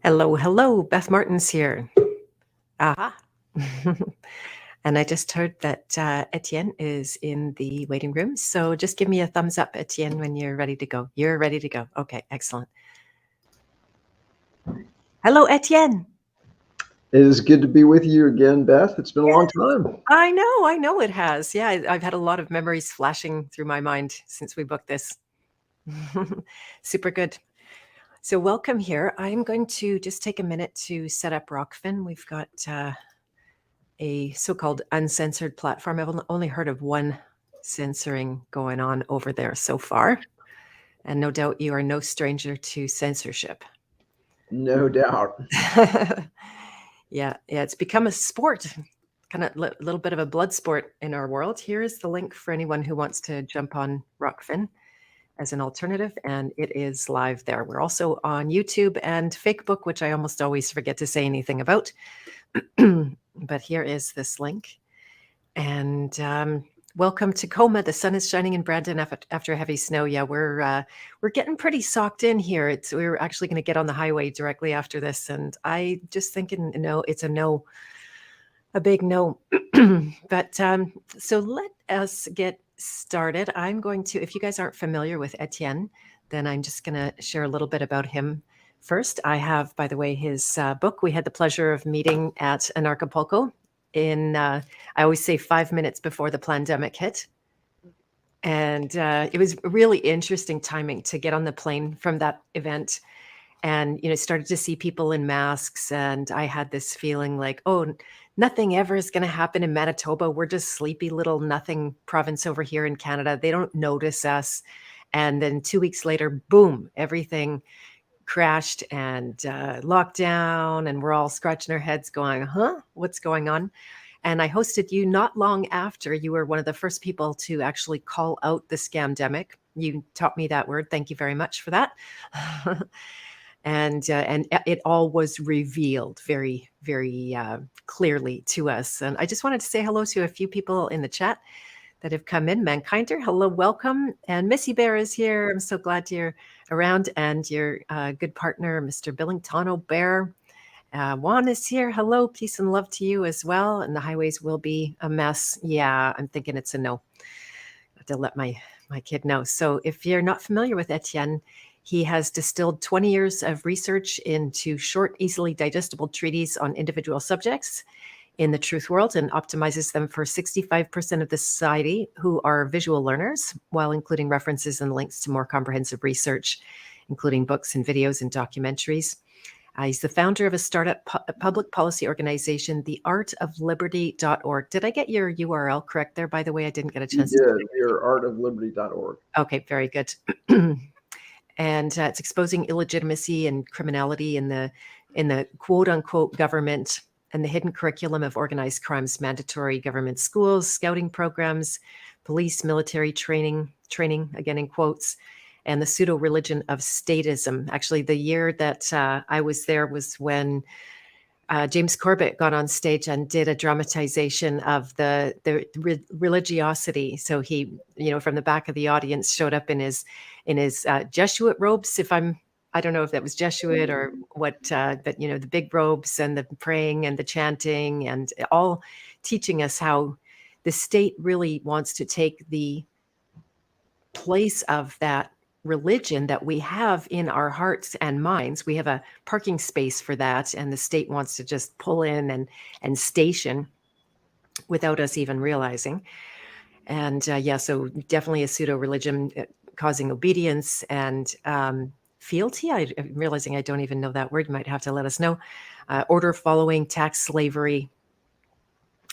Hello, hello. Beth Martin's here. Aha. And I just heard that Etienne is in the waiting room. So just give me a thumbs up, Etienne, when you're ready to go. You're ready to go. Okay, excellent. Hello, Etienne. It is good to be with you again, Beth. It's been a long time. I know it has. Yeah, I've had a lot of memories flashing through my mind since we booked this. Super good. So welcome here. I'm going to just take a minute to set up Rockfin. We've got a so-called uncensored platform. I've only heard of one censoring going on over there so far. And no doubt you are no stranger to censorship. No doubt. Yeah, it's become a sport, kind of a little bit of a blood sport in our world. Here is the link for anyone who wants to jump on Rockfin as an alternative, and it is live there. We're also on YouTube and Facebook, which I almost always forget to say anything about. But here is this link. And welcome to Tacoma. The sun is shining in Brandon after heavy snow. Yeah, we're getting pretty socked in here. We're actually going to get on the highway directly after this, and I just thinking, no, it's a big no. But so let us get started. I'm going to, if you guys aren't familiar with Etienne, then I'm just going to share a little bit about him. First, I have, by the way, his book. We had the pleasure of meeting at Anarchapulco in, I always say 5 minutes before the pandemic hit. And it was really interesting timing to get on the plane from that event and, started to see people in masks. And I had this feeling like, oh, nothing ever is going to happen in Manitoba. We're just sleepy little nothing province over here in Canada. They don't notice us. And then 2 weeks later, boom, everything crashed and locked down, and we're all scratching our heads going, huh, what's going on? And I hosted you not long after. You were one of the first people to actually call out the scamdemic. You taught me that word. Thank you very much for that. And it all was revealed very, very clearly to us. And I just wanted to say hello to a few people in the chat that have come in. Mankinder, hello, welcome. And Missy Bear is here. I'm so glad you're around, and your good partner, Mr. Billingtano Bear. Juan is here. Hello, peace and love to you as well. And the highways will be a mess. Yeah, I'm thinking it's a no. I have to let my kid know. So if you're not familiar with Etienne, he has distilled 20 years of research into short, easily digestible treatises on individual subjects in the truth world and optimizes them for 65% of the society who are visual learners, while including references and links to more comprehensive research, including books and videos and documentaries. He's the founder of a startup public policy organization, the ArtOfLiberty.org. Did I get your URL correct there, by the way? I didn't get a chance You to. did. Your artofliberty.org. Okay, very good. And it's exposing illegitimacy and criminality in the quote unquote government and the hidden curriculum of organized crimes, mandatory government schools, scouting programs, police, military training, again in quotes, and the pseudo religion of statism. Actually, the year that I was there was when James Corbett got on stage and did a dramatization of the religiosity. So he, from the back of the audience, showed up in his Jesuit robes. I don't know if that was Jesuit or what, but the big robes and the praying and the chanting and all teaching us how the state really wants to take the place of that religion that we have in our hearts and minds. We have a parking space for that, and the state wants to just pull in and station without us even realizing. And so definitely a pseudo religion causing obedience and fealty. I'm realizing I don't even know that word. You might have to let us know. Order following, tax slavery,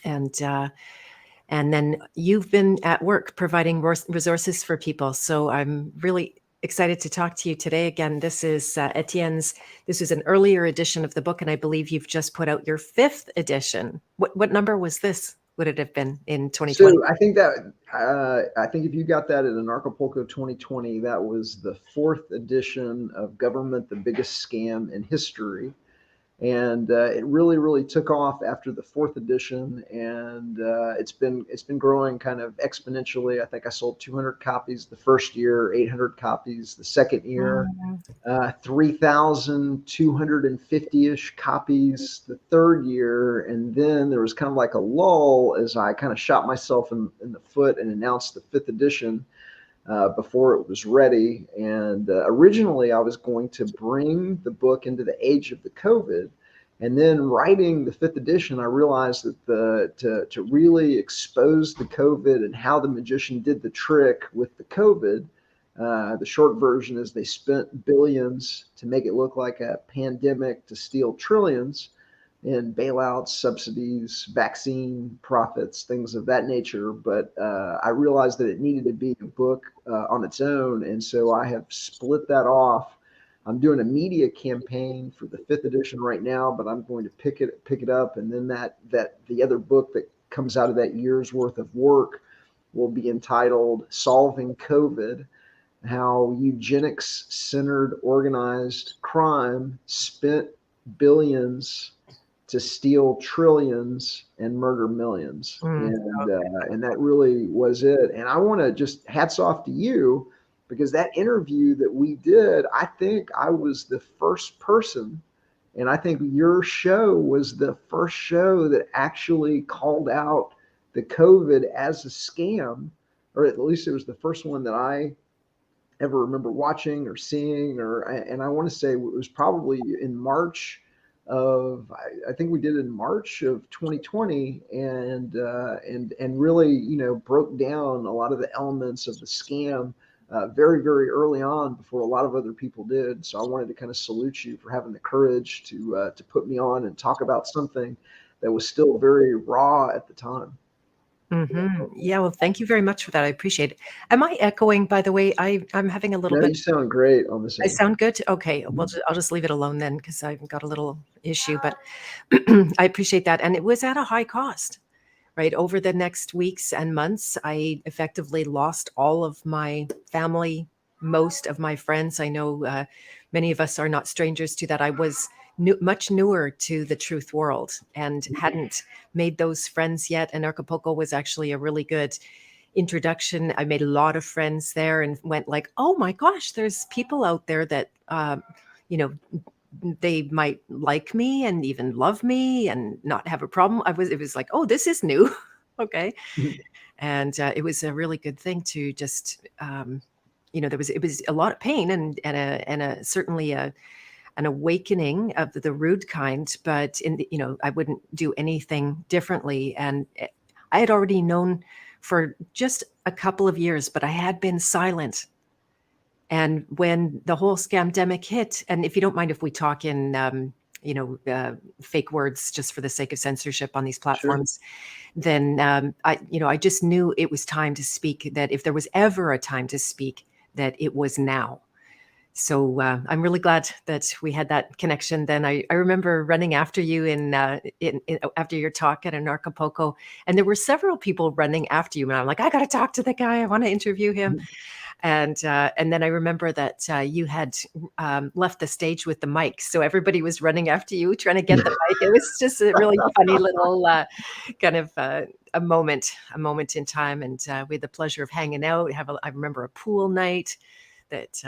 and then you've been at work providing resources for people. So I'm really excited to talk to you today. Again, this is Etienne's. This is an earlier edition of the book, and I believe you've just put out your 5th edition. What number was this? Would it have been in 2020? So I think if you got that at Anarchapulco 2020, that was the 4th edition of Government, the Biggest Scam in History. And it really took off after the fourth edition, and it's been growing kind of exponentially. I think I sold 200 copies the first year, 800 copies the second year, 3,250-ish copies the third year, and then there was kind of like a lull as I kind of shot myself in the foot and announced the fifth edition before it was ready. And originally, I was going to bring the book into the age of the COVID. And then writing the fifth edition, I realized that to really expose the COVID and how the magician did the trick with the COVID, the short version is they spent billions to make it look like a pandemic to steal trillions in bailouts, subsidies, vaccine profits, things of that nature. But I realized that it needed to be a book on its own. And so I have split that off. I'm doing a media campaign for the fifth edition right now, but I'm going to pick it up. And then that the other book that comes out of that year's worth of work will be entitled Solving COVID: How Eugenics-Centered Organized Crime Spent Billions to Steal Trillions and Murder Millions. And that really was it. And I want to just hats off to you, because that interview that we did, I think I was the first person, and I think your show was the first show that actually called out the COVID as a scam, or at least it was the first one that I ever remember watching or seeing. And I want to say it was probably in March of, I think we did it in March of 2020, and really, broke down a lot of the elements of the scam very early on before a lot of other people did. So I wanted to kind of salute you for having the courage to put me on and talk about something that was still very raw at the time. Yeah, well, thank you very much for that. I appreciate it. Am I echoing, by the way? I'm having a little No, bit. you sound great on this I end. sound good? Okay, well, I'll just leave it alone then, because I've got a little issue, but I appreciate that. And it was at a high cost, right? Over the next weeks and months, I effectively lost all of my family, most of my friends. I know many of us are not strangers to that. I was much newer to the truth world and hadn't made those friends yet. And Anarchapulco was actually a really good introduction. I made a lot of friends there and went like, oh my gosh, there's people out there that, you know, they might like me and even love me and not have a problem. It was like, oh, this is new. Okay. And it was a really good thing to just, it was a lot of pain and a certainly an awakening of the rude kind, but I wouldn't do anything differently. And I had already known for just a couple of years, but I had been silent. And when the whole scamdemic hit, and if you don't mind if we talk in, fake words just for the sake of censorship on these platforms, then I just knew it was time to speak, that if there was ever a time to speak, that it was now. So I'm really glad that we had that connection. Then I remember running after you in after your talk at Anarchapulco, and there were several people running after you, and I'm like, I got to talk to the guy. I want to interview him. And then I remember that you had left the stage with the mic, so everybody was running after you, trying to get the mic. It was just a really funny little kind of a moment in time, and we had the pleasure of hanging out. I remember a pool night that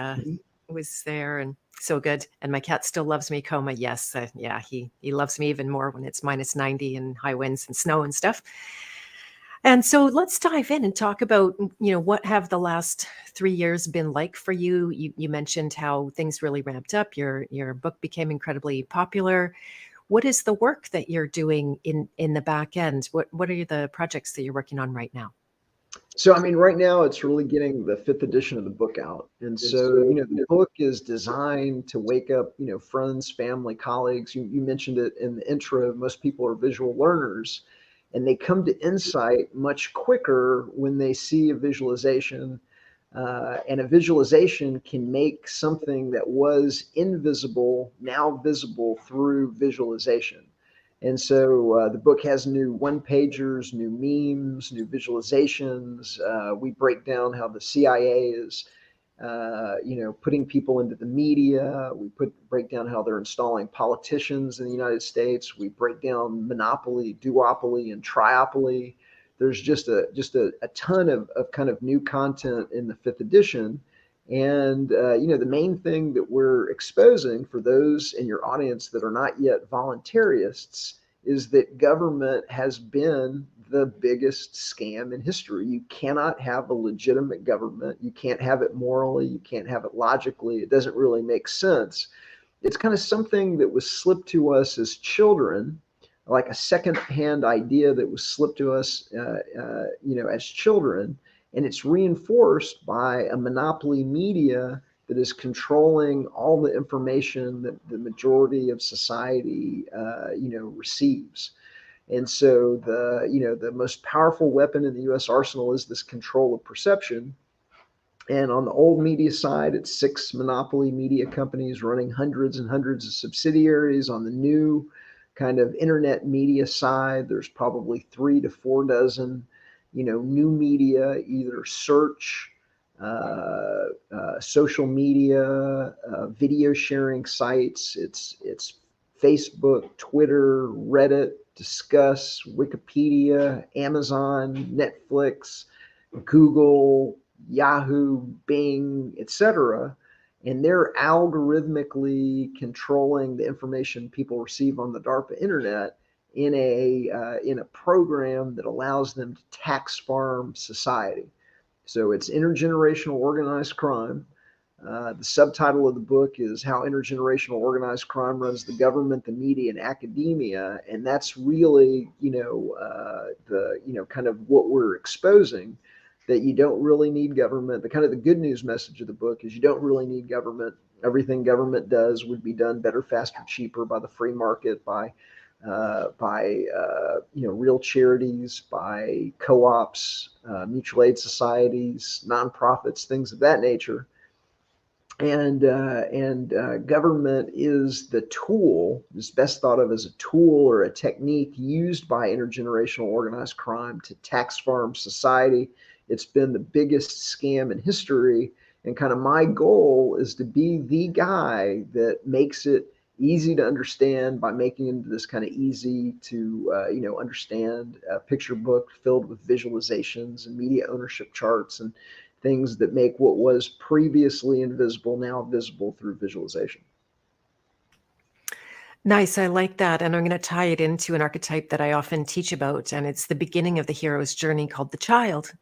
was there, and so good. And my cat still loves me, Coma. Yes, yeah, he loves me even more when it's minus 90 and high winds and snow and stuff. And so let's dive in and talk about, what have the last 3 years been like for you? You mentioned how things really ramped up. Your book became incredibly popular. What is the work that you're doing in the back end? What are the projects that you're working on right now? So, I mean, right now it's really getting the fifth edition of the book out. And so, the book is designed to wake up, friends, family, colleagues. You mentioned it in the intro. Most people are visual learners, and they come to insight much quicker when they see a visualization. And a visualization can make something that was invisible now visible through visualization. And so the book has new one-pagers, new memes, new visualizations. We break down how the CIA is putting people into the media. We break down how they're installing politicians in the United States. We break down monopoly, duopoly, and triopoly. There's just a ton of kind of new content in the fifth edition. And the main thing that we're exposing for those in your audience that are not yet voluntarists is that government has been the biggest scam in history. You cannot have a legitimate government. You can't have it morally. You can't have it logically. It doesn't really make sense. It's kind of something that was slipped to us as children, like a second-hand idea that was slipped to us, as children, and it's reinforced by a monopoly media that is controlling all the information that the majority of society, receives. And so the most powerful weapon in the U.S. arsenal is this control of perception. And on the old media side, it's 6 monopoly media companies running hundreds and hundreds of subsidiaries. On the new kind of internet media side, there's probably 3 to 4 dozen, new media, either search, social media, video sharing sites. It's Facebook, Twitter, Reddit, Discuss, Wikipedia, Amazon, Netflix, Google, Yahoo, Bing, etc. And they're algorithmically controlling the information people receive on the DARPA internet in a program that allows them to tax farm society. So it's intergenerational organized crime. The subtitle of the book is How Intergenerational Organized Crime Runs the Government, the Media, and Academia. And that's really, kind of what we're exposing, that you don't really need government. The good news message of the book is you don't really need government. Everything government does would be done better, faster, cheaper by the free market, by real charities, by co-ops, mutual aid societies, nonprofits, things of that nature. And government is the tool, is best thought of as a tool or a technique used by intergenerational organized crime to tax farm society. It's been the biggest scam in history. And kind of my goal is to be the guy that makes it easy to understand by making it this kind of easy to understand picture book filled with visualizations and media ownership charts and things that make what was previously invisible now visible through visualization. Nice. I like that. And I'm going to tie it into an archetype that I often teach about. And it's the beginning of the hero's journey called the child,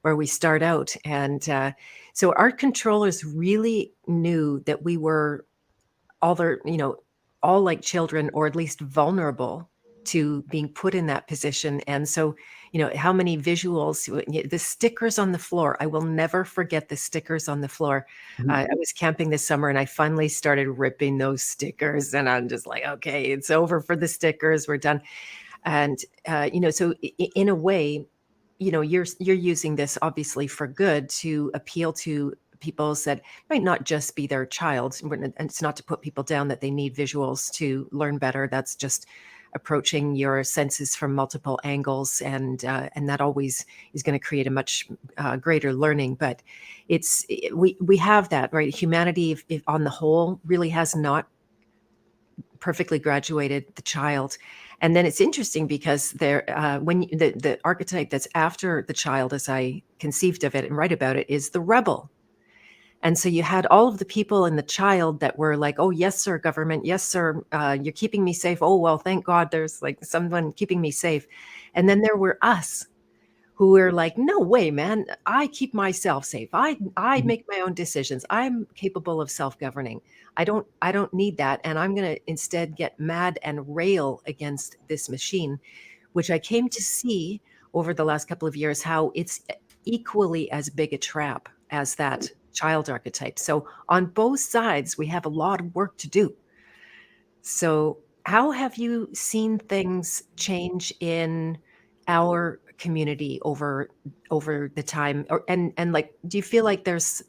where we start out. And so art controllers really knew that we were all like children, or at least vulnerable to being put in that position. And so, how many visuals, the stickers on the floor, I will never forget the stickers on the floor. Mm-hmm. I was camping this summer and I finally started ripping those stickers, and I'm just like, okay, it's over for the stickers. We're done. And, so in a way, you're using this obviously for good to appeal to people that might not just be their child. And it's not to put people down that they need visuals to learn better. That's just approaching your senses from multiple angles, and that always is going to create a much greater learning. But we have that, right? Humanity, if on the whole, really has not perfectly graduated the child. And then it's interesting because the archetype that's after the child, as I conceived of it and write about it, is the rebel. And so you had all of the people in the child that were like, oh, yes, sir, government. Yes, sir. You're keeping me safe. Oh, well, thank God there's like someone keeping me safe. And then there were us who were like, no way, man. I keep myself safe. I make my own decisions. I'm capable of self-governing. I don't need that. And I'm going to instead get mad and rail against this machine, which I came to see over the last couple of years, how it's equally as big a trap as that child archetype. So on both sides, we have a lot of work to do. So how have you seen things change in our community over the time? And like, do you feel like there's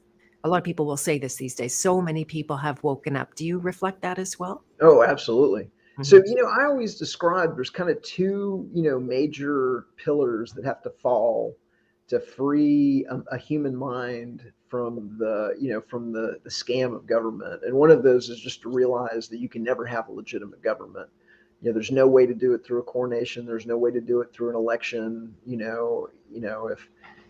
a lot of people will say this these days, so many people have woken up? Do you reflect that as well? Oh, absolutely. So, Mhm. I always describe there's kind of two, major pillars that have to fall to free a human mind from the scam of government. And one of those is just to realize that you can never have a legitimate government. There's no way to do it through a coronation. There's no way to do it through an election.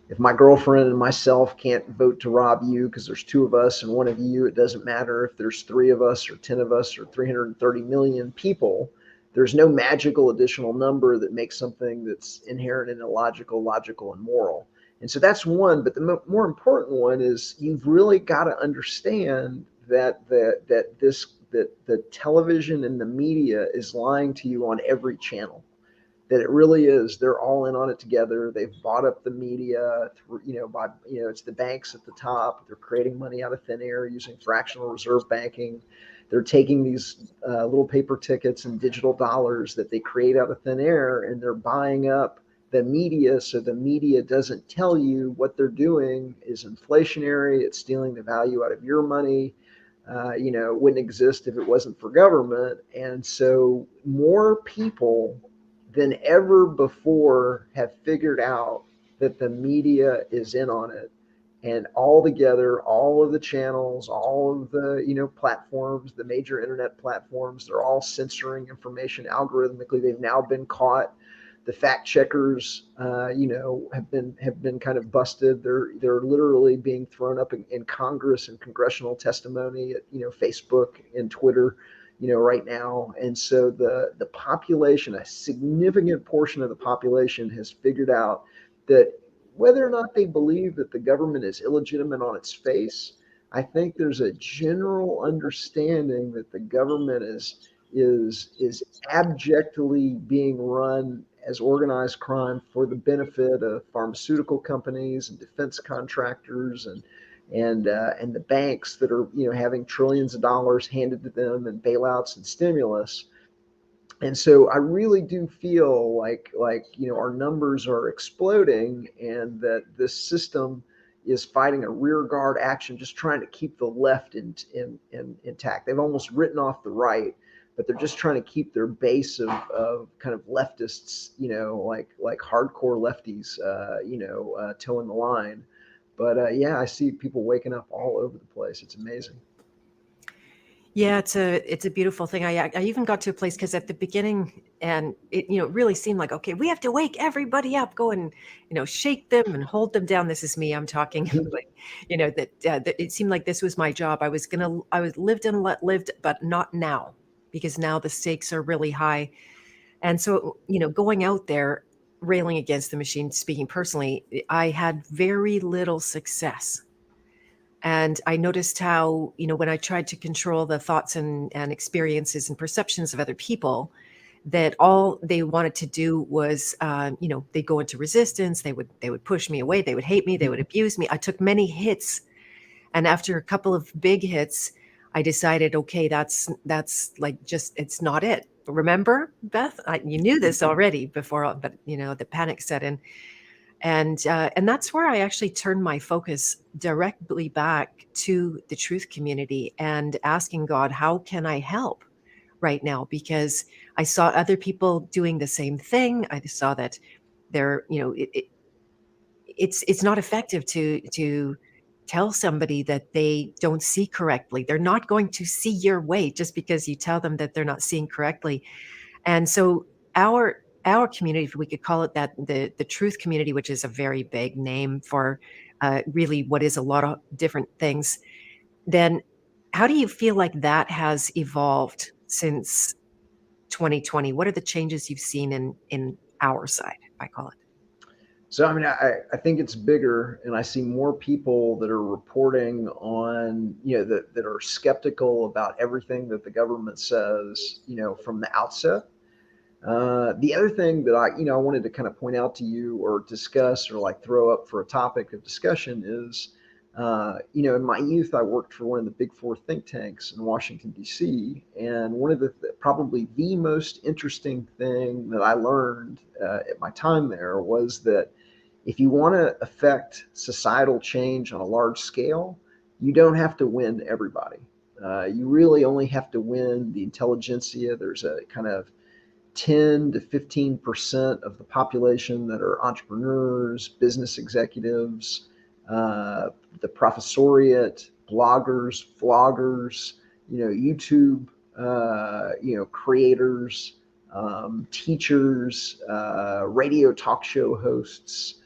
If my girlfriend and myself can't vote to rob you because there's two of us and one of you, it doesn't matter if there's three of us or 10 of us or 330 million people. There's no magical additional number that makes something that's inherent and illogical, logical, and moral. And so that's one. But the more important one is you've really got to understand that the television and the media is lying to you on every channel. That it really is. They're all in on it together. They've bought up the media, it's the banks at the top. They're creating money out of thin air using fractional reserve banking. They're taking these little paper tickets and digital dollars that they create out of thin air, and they're buying up the media. So the media doesn't tell you what they're doing is inflationary. It's stealing the value out of your money. It wouldn't exist if it wasn't for government. And so more people than ever before have figured out that the media is in on it. And all together, all of the channels, all of the platforms, the major internet platforms, they're all censoring information algorithmically. They've now been caught. The fact checkers, have been kind of busted. They're literally being thrown up in Congress and congressional testimony at Facebook and Twitter, right now. And so the population, a significant portion of the population, has figured out that whether or not they believe that the government is illegitimate on its face, I think there's a general understanding that the government is abjectly being run as organized crime for the benefit of pharmaceutical companies and defense contractors and the banks that are having trillions of dollars handed to them and bailouts and stimulus. And so I really do feel like our numbers are exploding, and that this system is fighting a rear guard action, just trying to keep the left intact. They've almost written off the right, but they're just trying to keep their base of kind of leftists, like hardcore lefties, toeing the line. But I see people waking up all over the place. It's amazing. Yeah, it's a beautiful thing. I even got to a place because at the beginning, and it really seemed like, okay, we have to wake everybody up, go and shake them and hold them down. This is me. I'm talking like that it seemed like this was my job. I was lived and let lived, but not now, because now the stakes are really high. And so going out there railing against the machine, speaking personally, I had very little success. And I noticed how, when I tried to control the thoughts and experiences and perceptions of other people, that all they wanted to do was, they'd go into resistance. They would push me away. They would hate me. They would abuse me. I took many hits. And after a couple of big hits, I decided, okay, that's like, just, it's not it. Remember, Beth, you knew this already before, but the panic set in. And that's where I actually turned my focus directly back to the truth community and asking God, how can I help right now? Because I saw other people doing the same thing. I saw that they're, it's not effective to tell somebody that they don't see correctly. They're not going to see your way just because you tell them that they're not seeing correctly. And so our community, if we could call it that, the truth community, which is a very big name for really what is a lot of different things, then how do you feel like that has evolved since 2020? What are the changes you've seen in our side, I call it? So, I mean, I think it's bigger, and I see more people that are reporting on, that are skeptical about everything that the government says, from the outset. The other thing that I wanted to kind of point out to you or discuss or like throw up for a topic of discussion is, in my youth, I worked for one of the big four think tanks in Washington, D.C. And one of probably the most interesting thing that I learned at my time there was that if you want to affect societal change on a large scale, you don't have to win everybody. You really only have to win the intelligentsia. There's a kind of 10 to 15% of the population that are entrepreneurs, business executives, the professoriate, bloggers, vloggers, YouTube, creators, teachers, radio talk show hosts,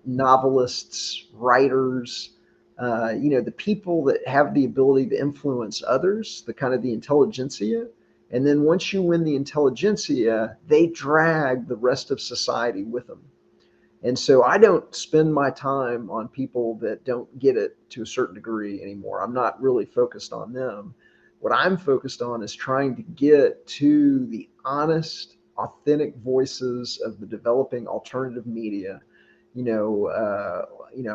novelists, writers, the people that have the ability to influence others, the kind of the intelligentsia. And then once you win the intelligentsia, they drag the rest of society with them. And so I don't spend my time on people that don't get it to a certain degree anymore. I'm not really focused on them. What I'm focused on is trying to get to the honest, authentic voices of the developing alternative media.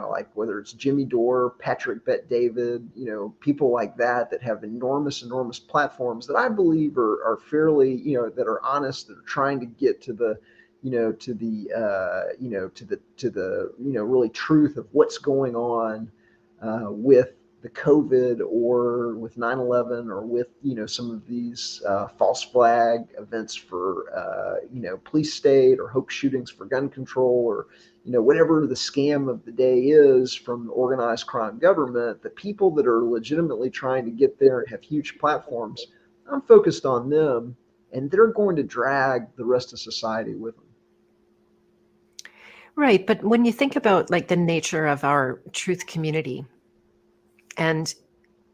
Like whether it's Jimmy Dore, Patrick Bet-David, people like that have enormous platforms that I believe are fairly, that are honest, that are trying to get to the really truth of what's going on with the COVID or with 9/11 or with, some of these false flag events for, police state or hoax shootings for gun control or, whatever the scam of the day is from the organized crime government. The people that are legitimately trying to get there and have huge platforms, I'm focused on them, and they're going to drag the rest of society with them. Right. But when you think about like the nature of our truth community, and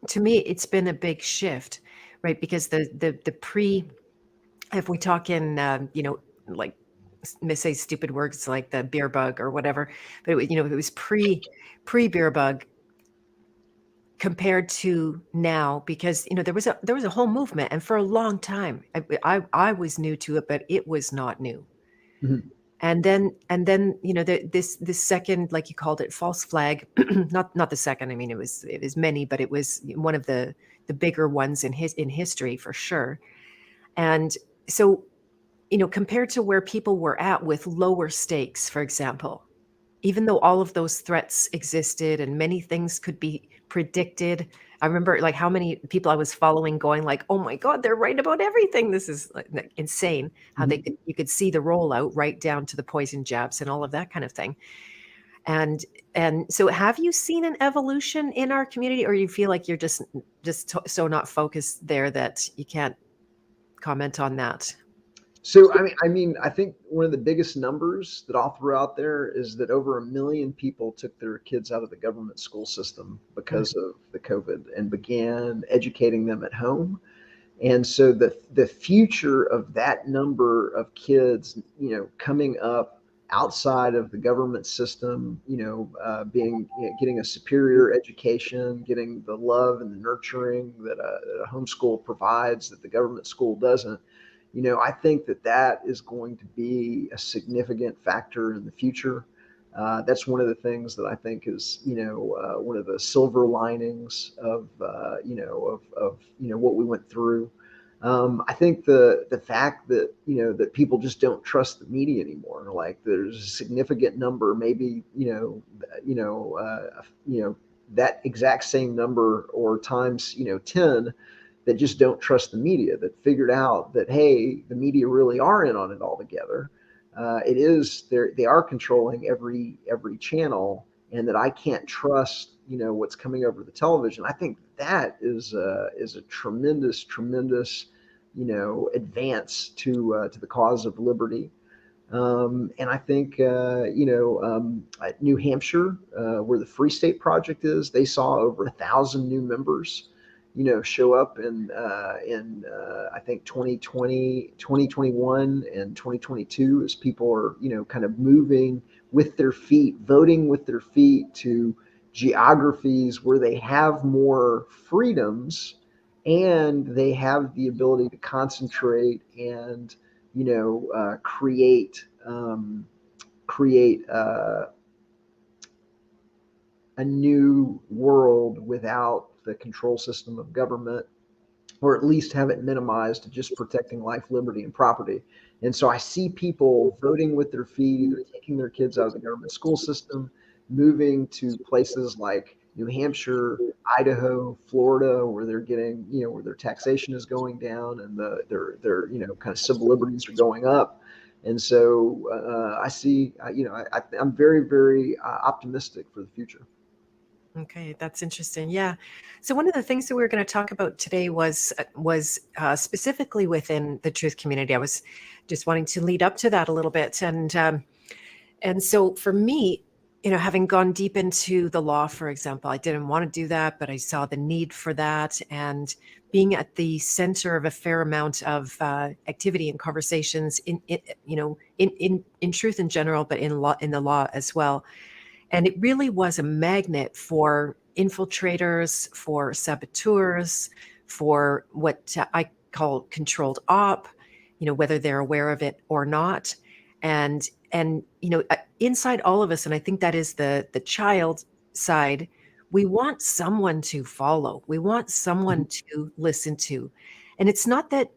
to me, it's been a big shift, right? Because the pre, if we talk in, like say stupid words like the beer bug or whatever, but it was pre beer bug compared to now, because there was a whole movement, and for a long time, I was new to it, but it was not new. Mhm. And then this second, like you called it, false flag, not the second. I mean, it was many, but it was one of the bigger ones in history for sure. And so, compared to where people were at with lower stakes, for example, even though all of those threats existed and many things could be predicted, I remember like how many people I was following going like, oh my God, they're right about everything. This is like insane how Mhm. you could see the rollout right down to the poison jabs and all of that kind of thing. And so have you seen an evolution in our community, or you feel like you're just so not focused there that you can't comment on that? So, I think one of the biggest numbers that I'll throw out there is that over 1 million people took their kids out of the government school system Mm. because of the COVID and began educating them at home. And so the future of that number of kids, coming up outside of the government system, getting a superior education, getting the love and the nurturing that a homeschool provides that the government school doesn't. I think that is going to be a significant factor in the future. That's one of the things that I think is, one of the silver linings of, what we went through. I think the fact that that people just don't trust the media anymore. Like there's a significant number, maybe that exact same number or times 10 that just don't trust the media. That figured out that hey, the media really are in on it altogether. They are controlling every channel, and that I can't trust what's coming over the television. I think that is a tremendous advance to the cause of liberty. And I think at New Hampshire, where the Free State Project is, they saw over 1,000 new members show up in I think 2020, 2021, and 2022, as people are kind of moving with their feet, voting with their feet to geographies where they have more freedoms and they have the ability to concentrate and create a new world without the control system of government, or at least have it minimized to just protecting life, liberty, and property. And so I see people voting with their feet, either taking their kids out of the government school system, moving to places like New Hampshire, Idaho, Florida, where they're getting, where their taxation is going down and their kind of civil liberties are going up. And so I see, I'm very, very optimistic for the future. Okay, that's interesting. Yeah. So one of the things that we were going to talk about today was specifically within the truth community. I was just wanting to lead up to that a little bit, and so for me, having gone deep into the law, for example, I didn't want to do that, but I saw the need for that, and being at the center of a fair amount of activity and conversations in truth in general, but in the law as well. And it really was a magnet for infiltrators, for saboteurs, for what I call controlled op, whether they're aware of it or not. And inside all of us, and I think that is the child side, we want someone to follow. We want someone to listen to. And it's not that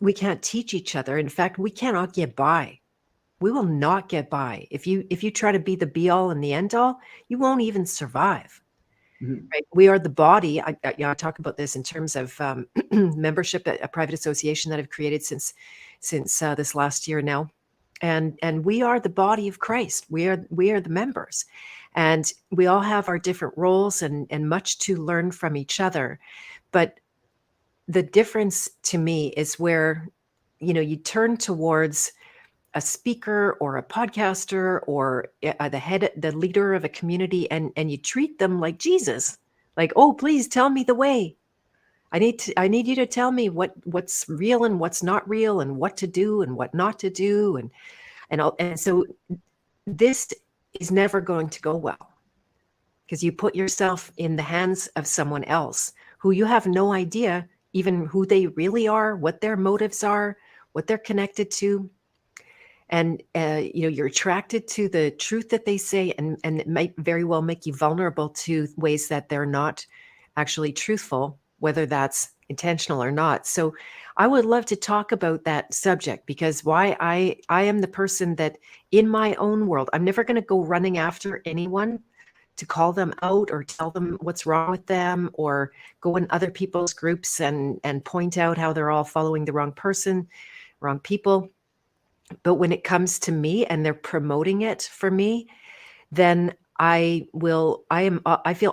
we can't teach each other. In fact, we cannot get by. We will not get by. If you try to be the be all and the end all, you won't even survive. Mhm. Right? We are the body. I talk about this in terms of membership at a private association that I've created since this last year now, and we are the body of Christ. We are the members, and we all have our different roles and much to learn from each other. But the difference to me is where you turn towards a speaker or a podcaster or the leader of a community, and you treat them like Jesus, like, oh, please tell me the way. I need you to tell me what's real and what's not real, and what to do and what not to do, and so this is never going to go well, because you put yourself in the hands of someone else who you have no idea even who they really are, what their motives are, what they're connected to. And you're attracted to the truth that they say, and it might very well make you vulnerable to ways that they're not actually truthful, whether that's intentional or not. So I would love to talk about that subject, because why I am the person that in my own world, I'm never going to go running after anyone to call them out or tell them what's wrong with them, or go in other people's groups and point out how they're all following the wrong person, wrong people. But when it comes to me and they're promoting it for me, then I feel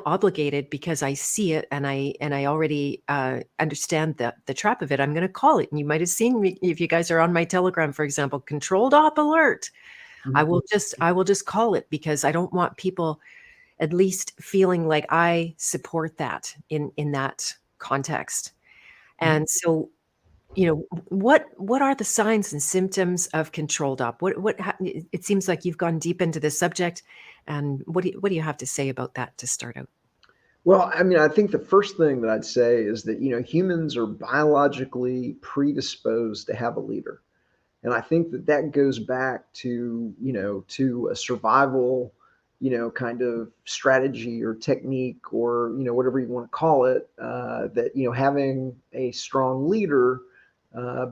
obligated, because I see it, and I already understand the trap of it. I'm going to call it. And you might have seen me, if you guys are on my Telegram, for example, controlled op alert. I Mhm. will just call it, because I don't want people at least feeling like I support that in that context. Mhm. And so, what are the signs and symptoms of controlled op? It seems like you've gone deep into this subject, and what do you have to say about that to start out? Well, I mean, I think the first thing that I'd say is that, humans are biologically predisposed to have a leader. And I think that that goes back to a survival, kind of strategy or technique, or, whatever you want to call it, that, having a strong leader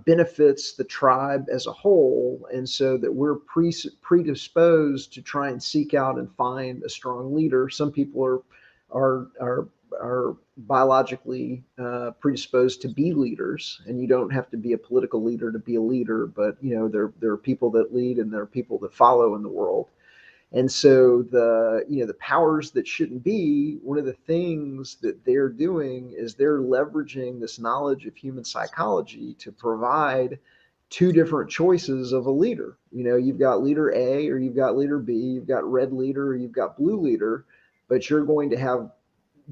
benefits the tribe as a whole. And so that we're predisposed to try and seek out and find a strong leader. Some people are biologically predisposed to be leaders, and you don't have to be a political leader to be a leader. But there are people that lead, and there are people that follow in the world. And so the powers that shouldn't be, one of the things that they're doing is they're leveraging this knowledge of human psychology to provide two different choices of a leader. You've got leader A, or you've got leader B, you've got red leader, or you've got blue leader, but you're going to have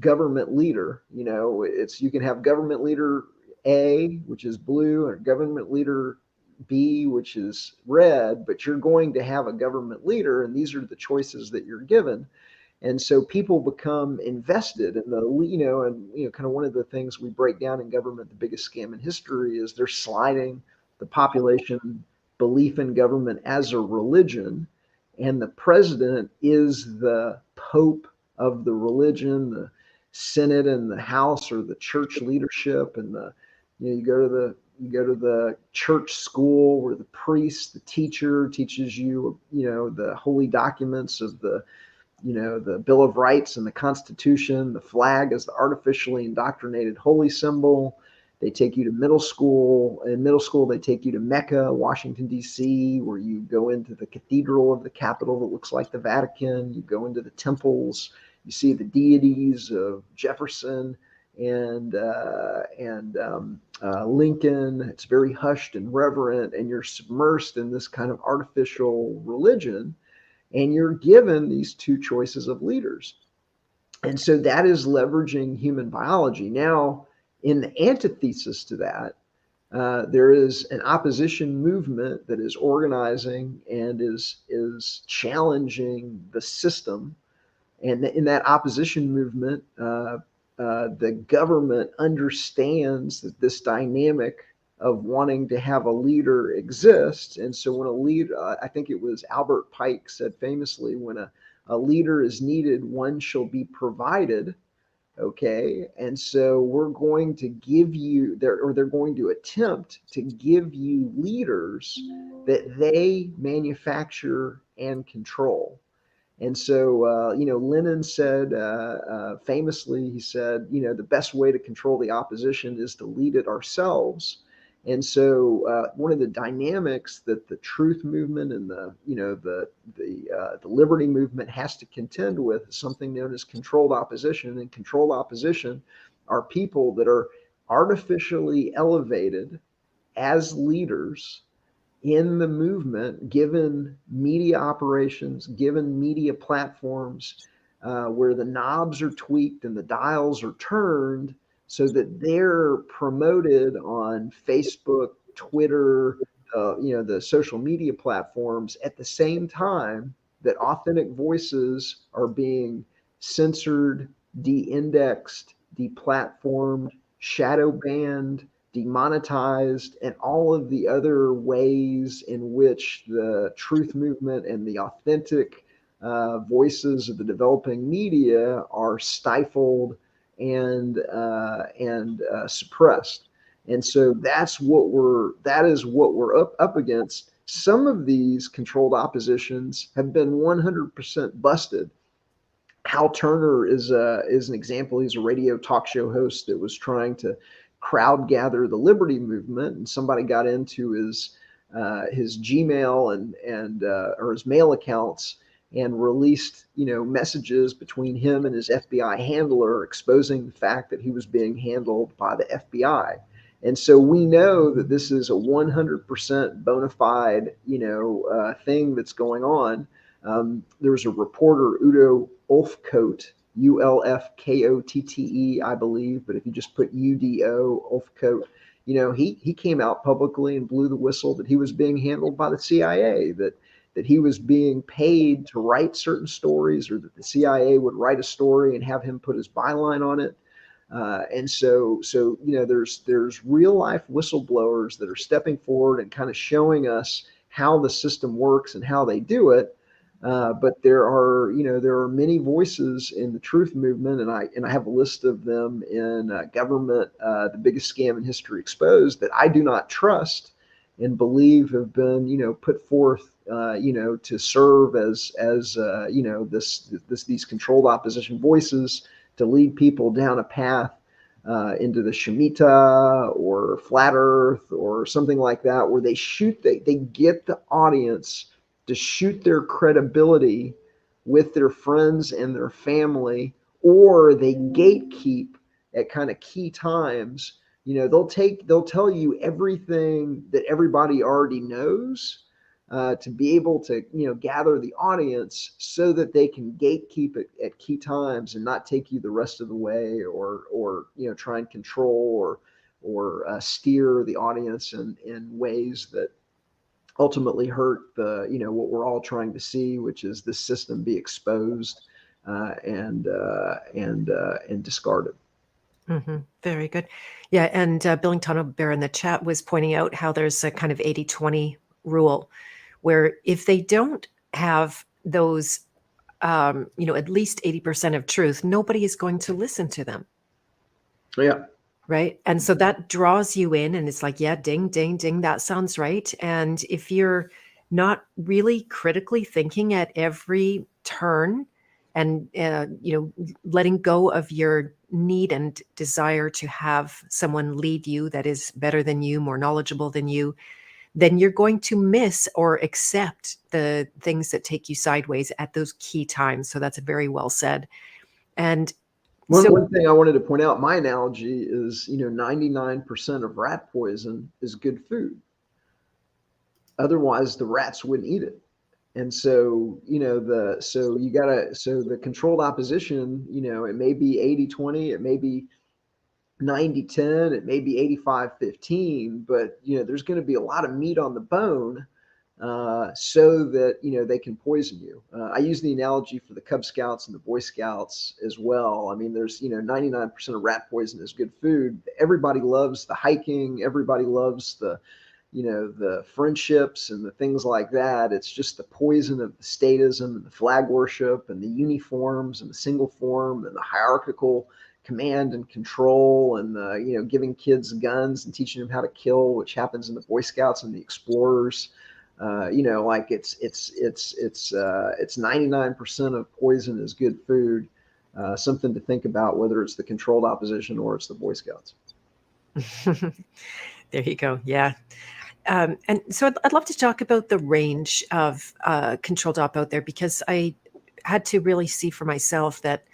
government leader. It's, you can have government leader A, which is blue, or government leader B, which is red, but you're going to have a government leader, and these are the choices that you're given. And so people become invested in kind of one of the things we break down in Government, the Biggest Scam in History, is they're sliding the population belief in government as a religion, and the president is the pope of the religion. The Senate and the House or the church leadership, and you go to the church school where the priest, the teacher, teaches you the holy documents of the Bill of Rights and the Constitution. The flag is the artificially indoctrinated holy symbol. They take you to middle school. In middle school, they take you to Mecca, Washington, D.C., where you go into the cathedral of the capital that looks like the Vatican. You go into the temples. You see the deities of Jefferson and Lincoln. It's very hushed and reverent, and you're submersed in this kind of artificial religion, and you're given these two choices of leaders. And so that is leveraging human biology. Now, in the antithesis to that, there is an opposition movement that is organizing and is challenging the system. And in that opposition movement, the government understands that this dynamic of wanting to have a leader exists. And so when a leader, I think it was Albert Pike said famously, when a leader is needed, one shall be provided. Okay. And so we're going to give you they're going to attempt to give you leaders that they manufacture and control. And so, Lenin said famously, he said, the best way to control the opposition is to lead it ourselves. And so, one of the dynamics that the truth movement and the liberty movement has to contend with is something known as controlled opposition. And controlled opposition are people that are artificially elevated as leaders in the movement, given media operations, given media platforms, where the knobs are tweaked and the dials are turned so that they're promoted on Facebook, Twitter, the social media platforms at the same time that authentic voices are being censored, de-indexed, deplatformed, shadow banned, demonetized, and all of the other ways in which the truth movement and the authentic voices of the developing media are stifled and suppressed. And so that is what we're up against. Some of these controlled oppositions have been 100% busted. Hal Turner is an example. He's a radio talk show host that was trying to crowd gather the liberty movement, and somebody got into his Gmail and or his mail accounts and released messages between him and his FBI handler exposing the fact that he was being handled by the FBI. And so we know that this is a 100% bona fide thing that's going on. There's a reporter, Udo Ulfkotte, Ulfkotte, I believe, but if you just put UDO, Ulfkotte, he came out publicly and blew the whistle that he was being handled by the CIA, that he was being paid to write certain stories, or that the CIA would write a story and have him put his byline on it. And so there's real life whistleblowers that are stepping forward and kind of showing us how the system works and how they do it. But there are many voices in the truth movement, and I have a list of them in Government, the Biggest Scam in History Exposed, that I do not trust and believe have been put forth to serve as these controlled opposition voices to lead people down a path into the Shemitah or Flat Earth or something like that, where they get the audience to shoot their credibility with their friends and their family, or they gatekeep at kind of key times. They'll tell you everything that everybody already knows to be able to gather the audience so that they can gatekeep it at key times and not take you the rest of the way, or try and control or steer the audience in ways that ultimately hurt what we're all trying to see, which is the system be exposed and discarded. Mm-hmm. Very good. Yeah. And Billington Bear in the chat was pointing out how there's a kind of 80-20 rule, where if they don't have those, at least 80% of truth, nobody is going to listen to them. Yeah. Right. And so that draws you in, and it's like, yeah, ding, ding, ding, that sounds right. And if you're not really critically thinking at every turn and letting go of your need and desire to have someone lead you that is better than you, more knowledgeable than you, then you're going to miss or accept the things that take you sideways at those key times. So that's very well said. And one thing I wanted to point out, my analogy is, 99% of rat poison is good food. Otherwise, the rats wouldn't eat it. And so, the controlled opposition, it may be 80-20, it may be 90-10, it may be 85-15, but, there's going to be a lot of meat on the bone, so that, they can poison you. I use the analogy for the Cub Scouts and the Boy Scouts as well. I mean, there's, 99% of rat poison is good food. Everybody loves the hiking. Everybody loves the friendships and the things like that. It's just the poison of the statism and the flag worship and the uniforms and the single form and the hierarchical command and control and the, giving kids guns and teaching them how to kill, which happens in the Boy Scouts and the Explorers. Like it's 99% of poison is good food. Something to think about, whether it's the controlled opposition or it's the Boy Scouts. There you go. Yeah. And so I'd love to talk about the range of controlled op out there, because I had to really see for myself that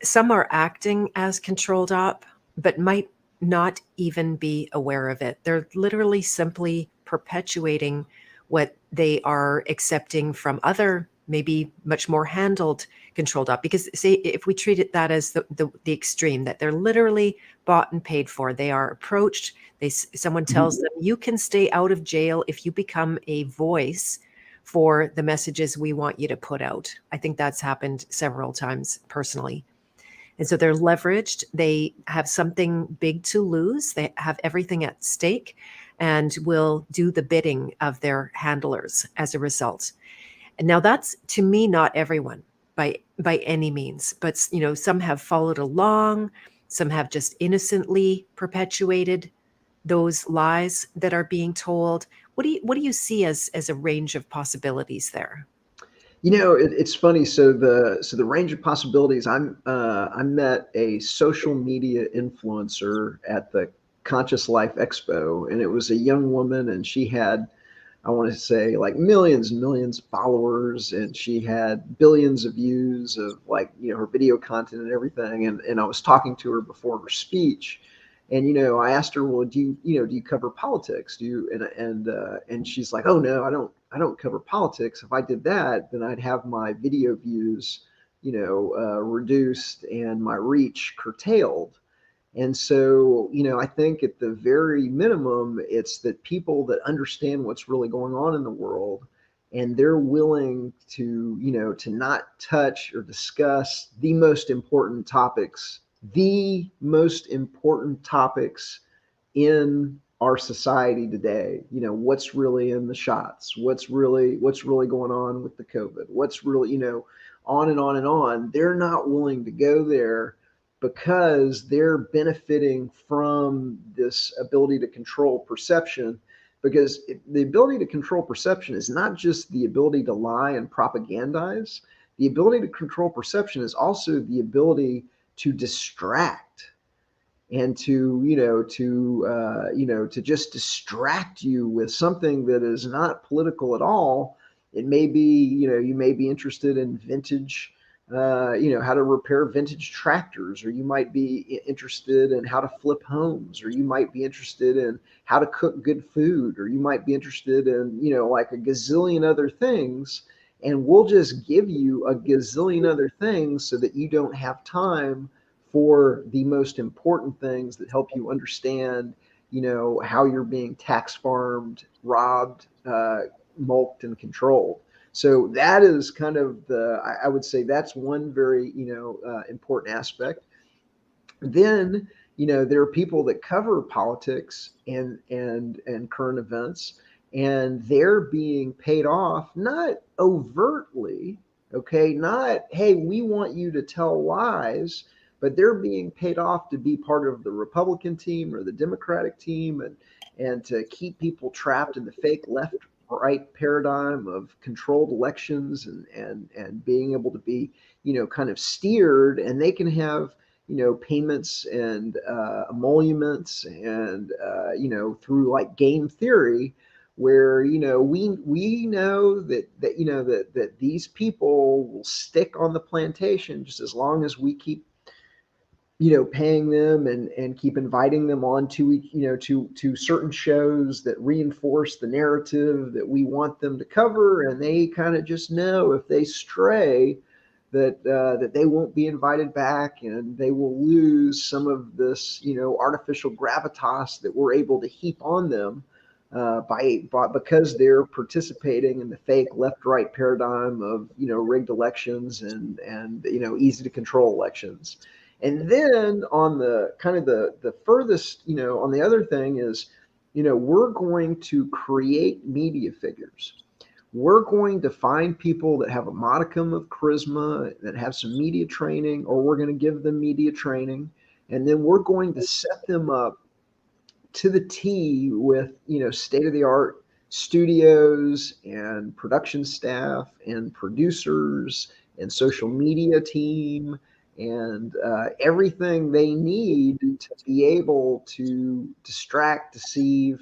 some are acting as controlled op, but might not even be aware of it. They're literally simply perpetuating what they are accepting from other, maybe much more handled controlled op. Because say if we treat it that as the extreme, that they're literally bought and paid for, they are approached, someone tells them, you can stay out of jail if you become a voice for the messages we want you to put out. I think that's happened several times personally. And so they're leveraged. They have something big to lose. They have everything at stake and will do the bidding of their handlers as a result. And now that's, to me, not everyone by any means, but some have followed along. Some have just innocently perpetuated those lies that are being told. What do you see as a range of possibilities there? It's funny. So the range of possibilities. I met a social media influencer at the Conscious Life Expo, and it was a young woman, and she had, I want to say, like millions and millions of followers, and she had billions of views of, like, her video content and everything. And I was talking to her before her speech, and I asked her, well, do you cover politics? Do you? And she's like, oh no, I don't cover politics. If I did that, then I'd have my video views, reduced and my reach curtailed. And so, I think at the very minimum, it's that people that understand what's really going on in the world, and they're willing to, to not touch or discuss the most important topics in our society today. What's really in the shots, what's really going on with the COVID, what's really, on and on and on. They're not willing to go there because they're benefiting from this ability to control perception. Because the ability to control perception is not just the ability to lie and propagandize. The ability to control perception is also the ability to distract, and to just distract you with something that is not political at all. It may be, you may be interested in vintage, how to repair vintage tractors, or you might be interested in how to flip homes, or you might be interested in how to cook good food, or you might be interested in, like a gazillion other things. And we'll just give you a gazillion other things so that you don't have time for the most important things that help you understand, how you're being tax farmed, robbed, mulched, and controlled. So that is kind of I would say that's one very, important aspect. Then, there are people that cover politics and current events, and they're being paid off, not overtly, okay, not, hey, we want you to tell lies, but they're being paid off to be part of the Republican team or the Democratic team, and to keep people trapped in the fake left right paradigm of controlled elections and being able to be, kind of steered, and they can have, payments and emoluments and, through like game theory, where, we know that these people will stick on the plantation just as long as we keep, paying them and keep inviting them on to, to certain shows that reinforce the narrative that we want them to cover. And they kind of just know if they stray, that they won't be invited back, and they will lose some of this, artificial gravitas that we're able to heap on them because they're participating in the fake left-right paradigm of, rigged elections and easy to control elections. And then on the kind of the furthest, on the other thing is, we're going to create media figures. We're going to find people that have a modicum of charisma, that have some media training, or we're going to give them media training. And then we're going to set them up to the T with, state-of-the-art studios and production staff and producers and social media team and everything they need to be able to distract, deceive,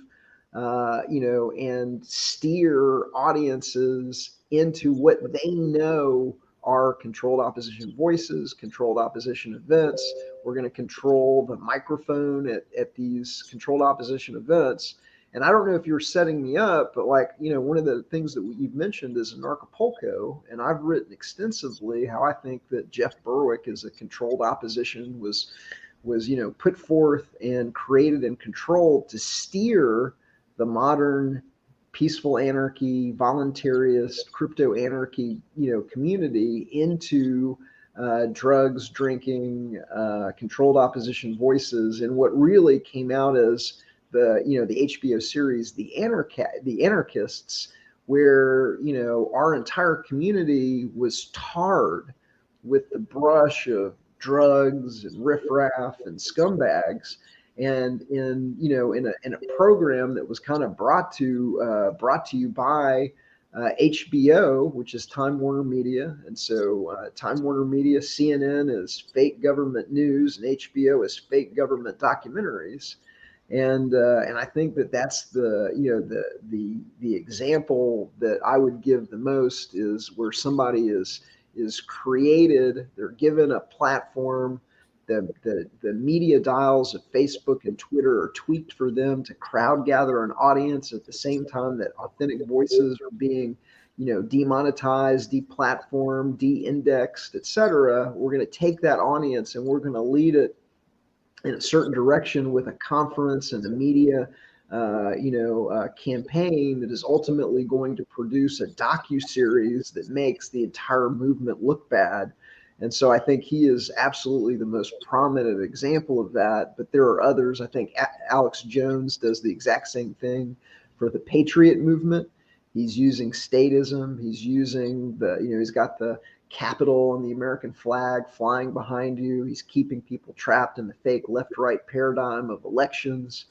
and steer audiences into what they know are controlled opposition voices, controlled opposition events. We're going to control the microphone at these controlled opposition events. And I don't know if you're setting me up, but like, one of the things that you've mentioned is Anarchapulco. And I've written extensively how I think that Jeff Berwick as a controlled opposition was, put forth and created and controlled to steer the modern peaceful anarchy, voluntarist, crypto anarchy, community into drugs, drinking, controlled opposition voices, and what really came out as the HBO series, the Anarchists, where our entire community was tarred with the brush of drugs and riffraff and scumbags. And in a program that was kind of brought to you by HBO, which is Time Warner Media. And so Time Warner Media, CNN is fake government news, and HBO is fake government documentaries. And I think that that's the example that I would give the most, is where somebody is created, they're given a platform. The media dials of Facebook and Twitter are tweaked for them to crowd gather an audience at the same time that authentic voices are being, demonetized, deplatformed, de-indexed, etc. We're going to take that audience and we're going to lead it in a certain direction with a conference and a media, campaign that is ultimately going to produce a docu-series that makes the entire movement look bad. And so I think he is absolutely the most prominent example of that. But there are others. I think Alex Jones does the exact same thing for the Patriot movement. He's using statism. He's using he's got the Capitol and the American flag flying behind you. He's keeping people trapped in the fake left-right paradigm of elections.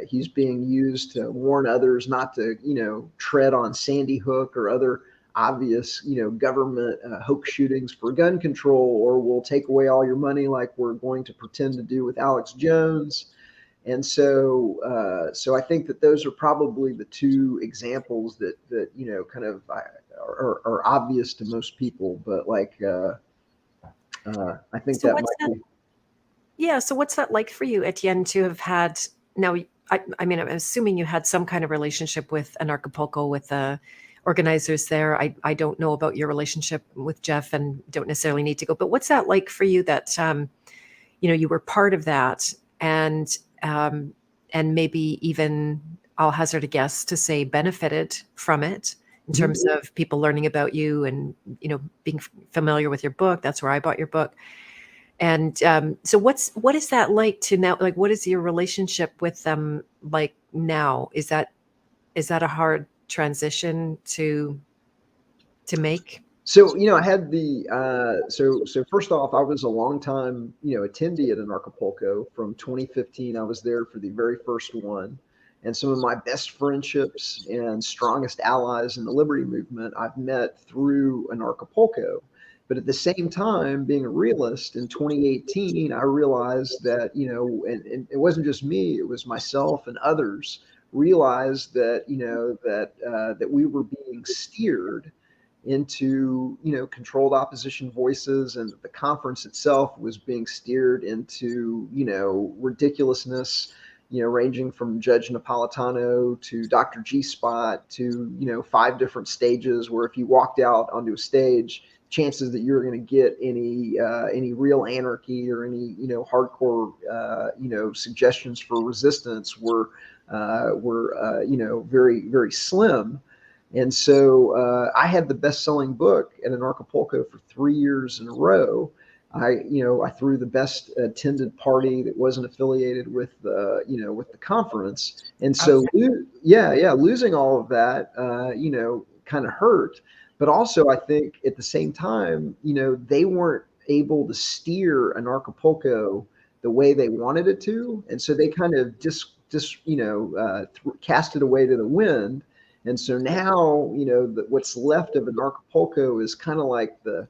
He's being used to warn others not to, tread on Sandy Hook or other obvious, government hoax shootings for gun control, or we'll take away all your money like we're going to pretend to do with Alex Jones. And so, so I think that those are probably the two examples that kind of are obvious to most people. But like, I think So that what's might that? be. Yeah. So what's that like for you, Etienne, to have had now? I mean, I'm assuming you had some kind of relationship with Anarchapulco, with the organizers there. I don't know about your relationship with Jeff and don't necessarily need to go. But what's that like for you that you were part of that, and maybe even, I'll hazard a guess to say, benefited from it in terms of people learning about you and being familiar with your book. That's where I bought your book. And so what is that like to now? Like, what is your relationship with them like now? Is that a hard transition to make? So, I had the so first off, I was a long time, attendee at Anarchapulco from 2015. I was there for the very first one. And some of my best friendships and strongest allies in the liberty movement I've met through Anarchapulco. But at the same time, being a realist, in 2018, I realized that, and it wasn't just me, it was myself and others realized that, that we were being steered into, controlled opposition voices, and the conference itself was being steered into, ridiculousness, ranging from Judge Napolitano to Dr. G Spot to, 5 different stages where if you walked out onto a stage, chances that you're going to get any real anarchy or any, hardcore, suggestions for resistance were very, very slim. And so I had the best-selling book at Anarchapulco for 3 years in a row. I threw the best attended party that wasn't affiliated with with the conference. And so, losing all of that, kind of hurt. But also, I think at the same time, they weren't able to steer Anarchapulco the way they wanted it to, and so they kind of cast it away to the wind. And so now, what's left of Anarchapulco is kind of like the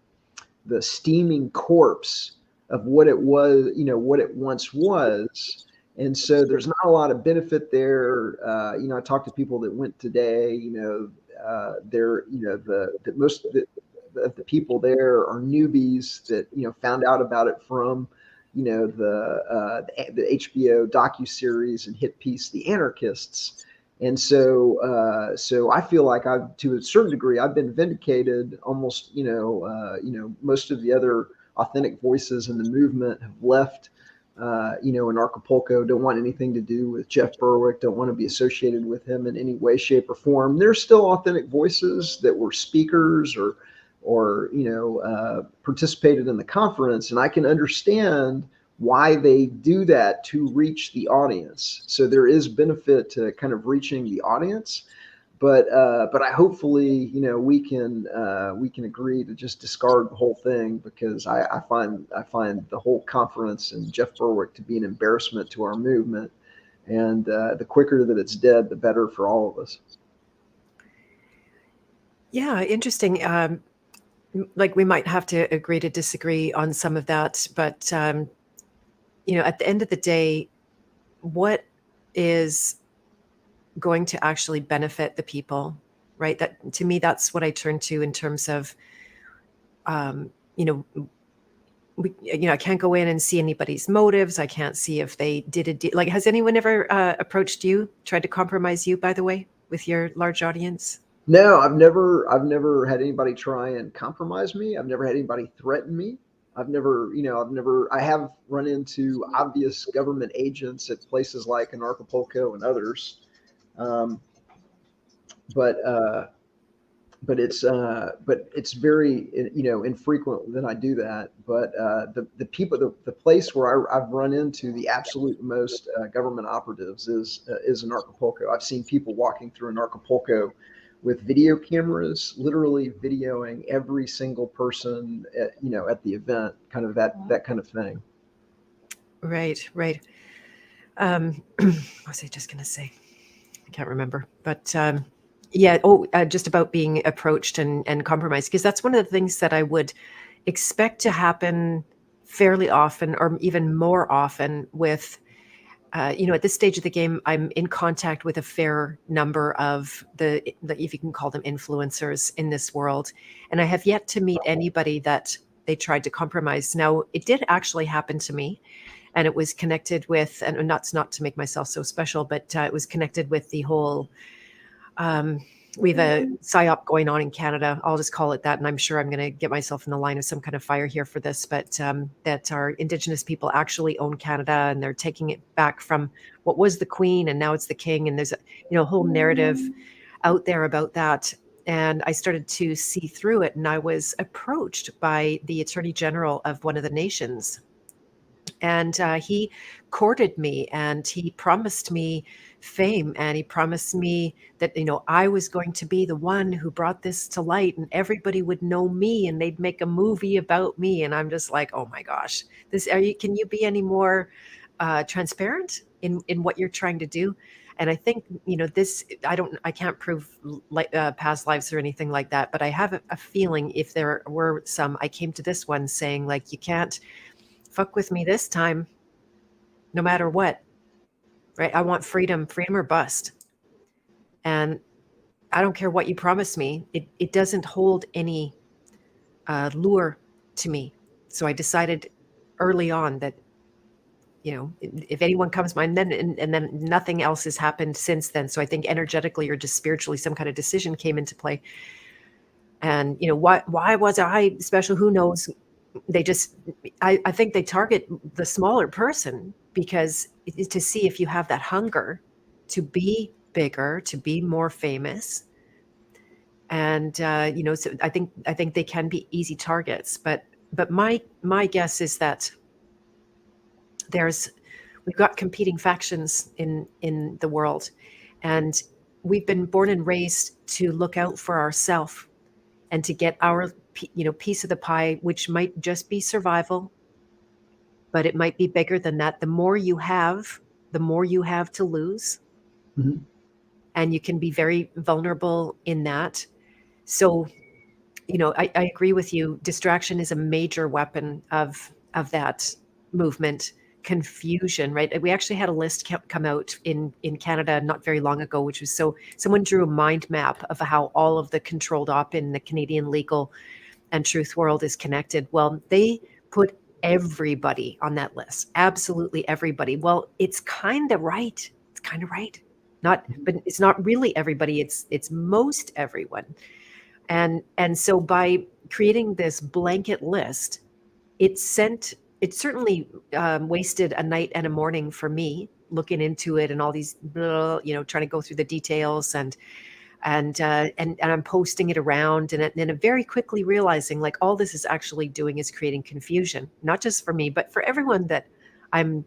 steaming corpse of what it was, what it once was. And so there's not a lot of benefit there. I talked to people that went today, most of the people there are newbies that, found out about it from, the HBO docuseries and hit piece, The Anarchists. And so, I feel like to a certain degree, I've been vindicated. Almost, most of the other authentic voices in the movement have left. Anarchapulco, don't want anything to do with Jeff Berwick, don't want to be associated with him in any way, shape, or form. There's still authentic voices that were speakers or participated in the conference, and I can understand why they do that to reach the audience. So there is benefit to kind of reaching the audience, but I hopefully we can agree to just discard the whole thing, because I find the whole conference and Jeff Berwick to be an embarrassment to our movement, and the quicker that it's dead, the better for all of us. Yeah, interesting. Like we might have to agree to disagree on some of that, but at the end of the day, what is going to actually benefit the people, right? That, to me, that's what I turn to in terms of, I can't go in and see anybody's motives. I can't see if they did a deal. Like, has anyone ever approached you, tried to compromise you, by the way, with your large audience? No, I've never had anybody try and compromise me. I've never had anybody threaten me. I have run into obvious government agents at places like Anarchapulco and others. But it's very, infrequent that I do that. But the place where I've run into the absolute most government operatives is Anarchapulco. I've seen people walking through Anarchapulco with video cameras, literally videoing every single person at the event, kind of that kind of thing. Right. What was I just going to say? I can't remember, but just about being approached and compromised, because that's one of the things that I would expect to happen fairly often, or even more often with, at this stage of the game, I'm in contact with a fair number of the, if you can call them influencers in this world. And I have yet to meet anybody that they tried to compromise. Now, it did actually happen to me, and it was connected with, and not to make myself so special, but it was connected with the whole, we have a PSYOP going on in Canada. I'll just call it that. And I'm sure I'm going to get myself in the line of some kind of fire here for this, but that our Indigenous people actually own Canada, and they're taking it back from what was the Queen, and now it's the King. And there's a whole narrative out there about that. And I started to see through it. And I was approached by the Attorney General of one of the nations. And he courted me, and he promised me fame, and he promised me that I was going to be the one who brought this to light, and everybody would know me, and they'd make a movie about me. And I'm just like, oh my gosh, can you be any more transparent in what you're trying to do? And I think, this, I can't prove past lives or anything like that, but I have a feeling if there were some, I came to this one saying, like, you can't fuck with me this time, no matter what, right? I want freedom, freedom or bust. And I don't care what you promise me. It doesn't hold any lure to me. So I decided early on that, if anyone comes mine, then and then nothing else has happened since then. So I think energetically or just spiritually, some kind of decision came into play. And why was I special? Who knows? They just, I think they target the smaller person because to see if you have that hunger to be bigger, to be more famous. And so I think they can be easy targets. But my guess is that we've got competing factions in the world, and we've been born and raised to look out for ourselves and to get our piece of the pie, which might just be survival, but it might be bigger than that. The more you have, the more you have to lose, Mhm. and you can be very vulnerable in that. So I agree with you. Distraction is a major weapon of that movement. Confusion, right? We actually had a list come out in Canada not very long ago, which was, so someone drew a mind map of how all of the controlled op in the Canadian legal and truth world is connected. Well, they put everybody on that list, absolutely everybody. Well, it's kind of right. It's kind of right. Not, but it's not really everybody. It's most everyone. And so by creating this blanket list, it certainly wasted a night and a morning for me looking into it and all these, trying to go through the details and I'm posting it around and then very quickly realizing, like, all this is actually doing is creating confusion, not just for me, but for everyone that I'm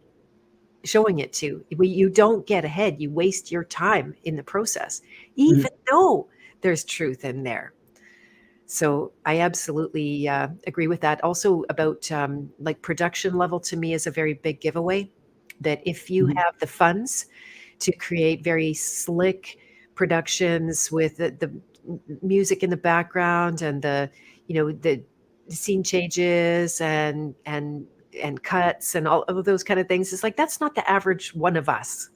showing it to. You don't get ahead. You waste your time in the process, Mhm. even though there's truth in there. So I absolutely agree with that. Also about like production level, to me, is a very big giveaway. That if you Mhm. have the funds to create very slick productions with the music in the background and the scene changes and cuts and all of those kind of things, it's like that's not the average one of us.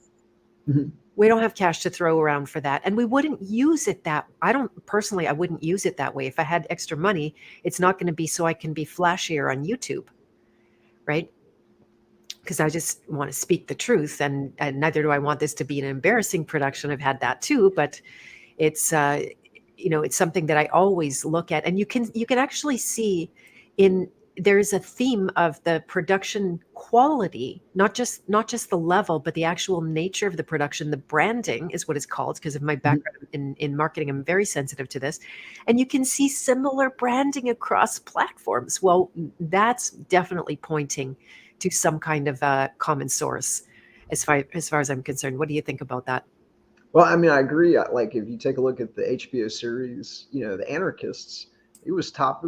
Mhm. We don't have cash to throw around for that. And we wouldn't use it that, I wouldn't use it that way. If I had extra money, it's not going to be so I can be flashier on YouTube, right? Because I just want to speak the truth, and neither do I want this to be an embarrassing production. I've had that too, but it's it's something that I always look at, and you can actually see in there's a theme of the production quality, not just the level, but the actual nature of the production. The branding is what it's called, because of my Mhm. background in marketing. I'm very sensitive to this, and you can see similar branding across platforms. Well, that's definitely pointing to some kind of common source, as far as I'm concerned. What do you think about that? Well, I mean, I agree. Like, if you take a look at the HBO series, The Anarchists, it was top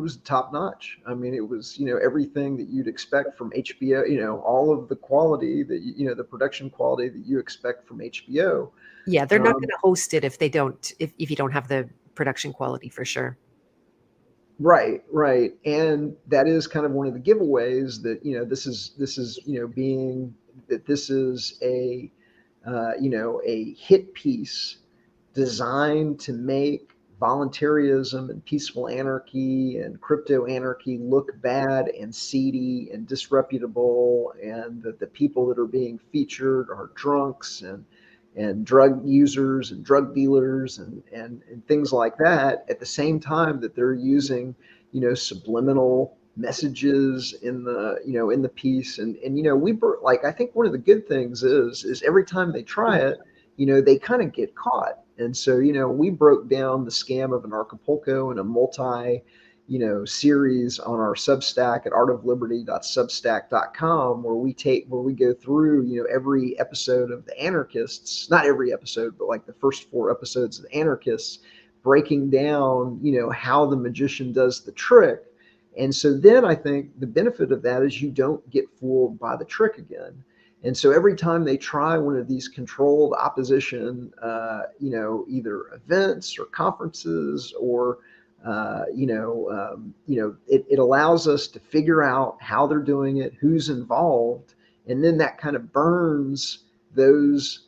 notch. I mean, it was, everything that you'd expect from HBO, all of the quality that, the production quality that you expect from HBO. Yeah, they're not Um, gonna host it if you don't have the production quality, for sure. right, right. And that is kind of one of the giveaways that, being that this is a hit piece designed to make voluntarism and peaceful anarchy and crypto anarchy look bad and seedy and disreputable, and that the people that are being featured are drunks and drug users and drug dealers and things like that, at the same time that they're using subliminal messages in the piece. And like, I think one of the good things is every time they try it, they kind of get caught. And so, we broke down the scam of Anarchapulco in a series on our Substack at artofliberty.substack.com, where we go through, every episode of the Anarchists, not every episode, but like the first 4 episodes of the Anarchists, breaking down, how the magician does the trick. And so then I think the benefit of that is you don't get fooled by the trick again. And so every time they try one of these controlled opposition, either events or conferences or it allows us to figure out how they're doing it, who's involved, and then that kind of burns those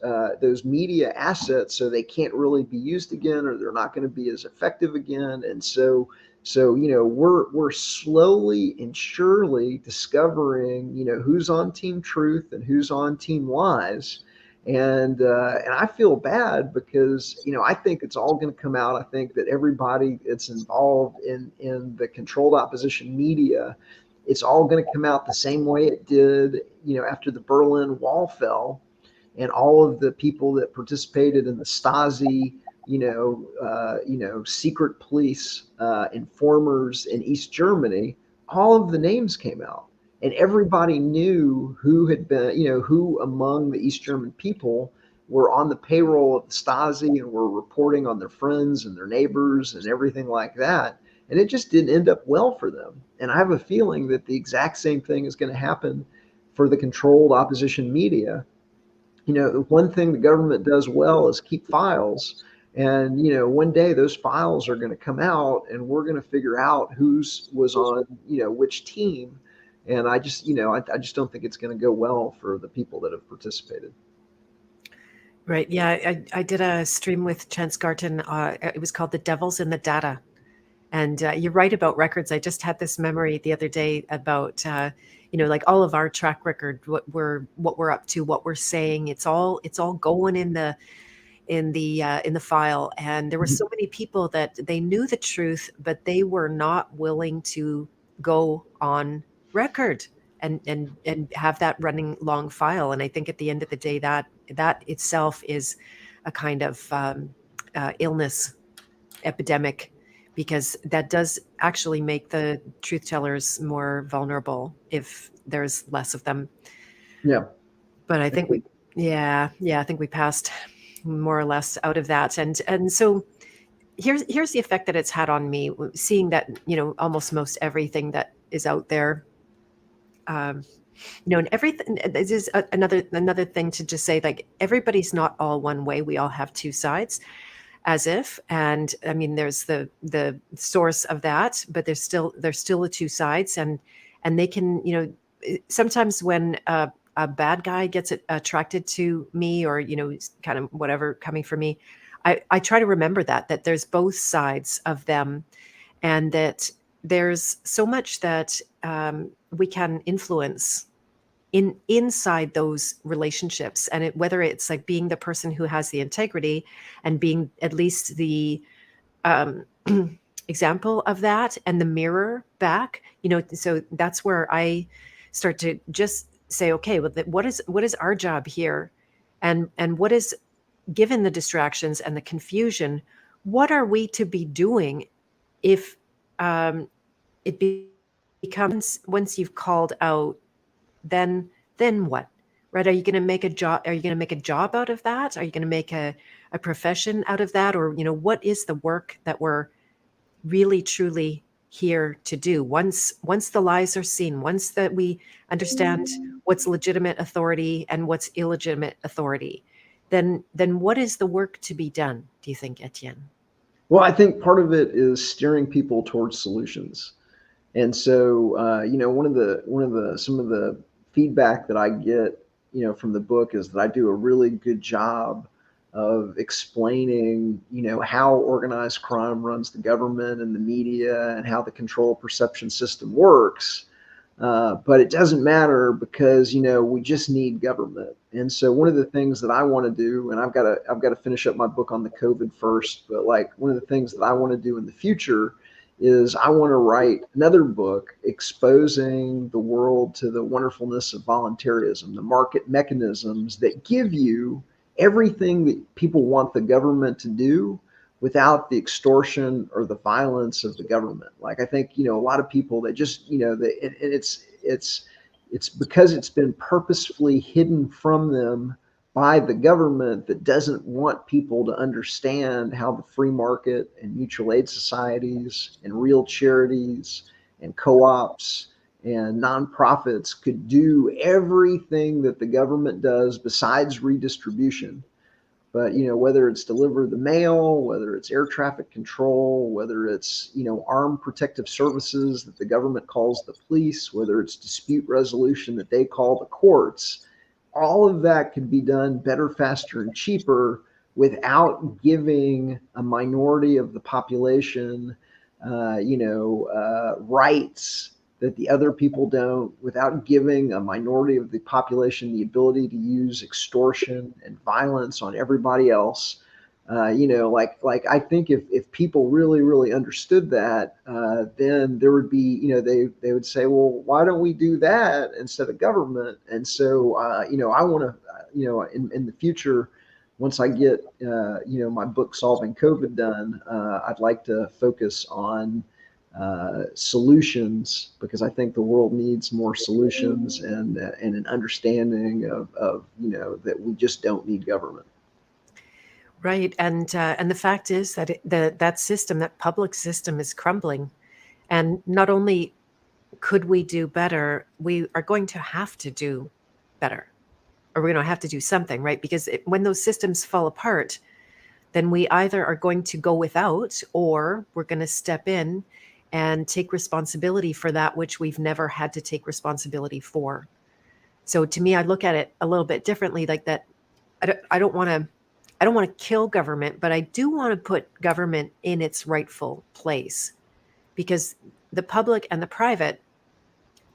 media assets, so they can't really be used again, or they're not going to be as effective again. And so we're slowly and surely discovering who's on Team Truth and who's on Team Lies. And I feel bad because I think it's all going to come out. I think that everybody that's involved in the controlled opposition media, it's all going to come out the same way it did after the Berlin Wall fell, and all of the people that participated in the Stasi, secret police informers in East Germany. All of the names came out, and everybody knew who had been, who among the East German people were on the payroll of the Stasi and were reporting on their friends and their neighbors and everything like that. And it just didn't end up well for them. And I have a feeling that the exact same thing is going to happen for the controlled opposition media. One thing the government does well is keep files. And, one day those files are going to come out, and we're going to figure out who's was on, which team. And I just don't think it's going to go well for the people that have participated. Right. Yeah. I did a stream with Chance Garton. It was called The Devils in the Data. And you're right about records. I just had this memory the other day about, like all of our track record, what we're up to, what we're saying. It's all going in the file. And there were so many people that they knew the truth, but they were not willing to go on record and have that running long file. And I think at the end of the day, that itself is a kind of illness epidemic, because that does actually make the truth tellers more vulnerable if there's less of them. Yeah. But I think I think we passed more or less out of that. And so here's the effect that it's had on me, seeing that, almost most everything that is out there, and everything. This is another thing to just say, like, everybody's not all one way. We all have two sides. As if, and I mean, there's the source of that, but there's still the two sides, and they can, sometimes when a bad guy gets attracted to me, or kind of whatever coming for me, I try to remember that there's both sides of them, and that there's so much that we can influence inside those relationships, and whether it's like being the person who has the integrity and being at least the example of that, and the mirror back, so that's where I start to just say, okay, well, what is our job here, and what is, given the distractions and the confusion, what are we to be doing if it becomes, once you've called out, then what, right? Are you going to make a job? Are you going to make a job out of that? Are you going to make a profession out of that? Or, what is the work that we're really truly here to do? Once the lies are seen, once that we understand what's legitimate authority and what's illegitimate authority, then what is the work to be done, do you think, Etienne? Well, I think part of it is steering people towards solutions. And so, some of the feedback that I get, from the book is that I do a really good job of explaining, how organized crime runs the government and the media, and how the control perception system works. But it doesn't matter, because, we just need government. And so one of the things that I want to do, and I've got to finish up my book on the COVID first, but like one of the things that I want to do in the future is I want to write another book exposing the world to the wonderfulness of voluntarism, the market mechanisms that give you everything that people want the government to do without the extortion or the violence of the government. Like, I think, a lot of people that just, it's because it's been purposefully hidden from them by the government that doesn't want people to understand how the free market and mutual aid societies and real charities and co-ops and nonprofits could do everything that the government does besides redistribution. But, whether it's deliver the mail, whether it's air traffic control, whether it's, armed protective services that the government calls the police, whether it's dispute resolution that they call the courts, all of that could be done better, faster, and cheaper without giving a minority of the population, rights that the other people don't, without giving a minority of the population the ability to use extortion and violence on everybody else. Like I think if people really, really understood that, then there would be, they would say, well, why don't we do that instead of government? And so, I want to, in the future, once I get, my book Solving COVID done, I'd like to focus on solutions, because I think the world needs more solutions and an understanding of that we just don't need government. Right. And the fact is that that system, that public system, is crumbling. And not only could we do better, we are going to have to do better, or we're going to have to do something, right? Because when those systems fall apart, then we either are going to go without, or we're going to step in and take responsibility for that which we've never had to take responsibility for. So to me, I look at it a little bit differently, like that. I don't want to kill government, but I do want to put government in its rightful place, because the public and the private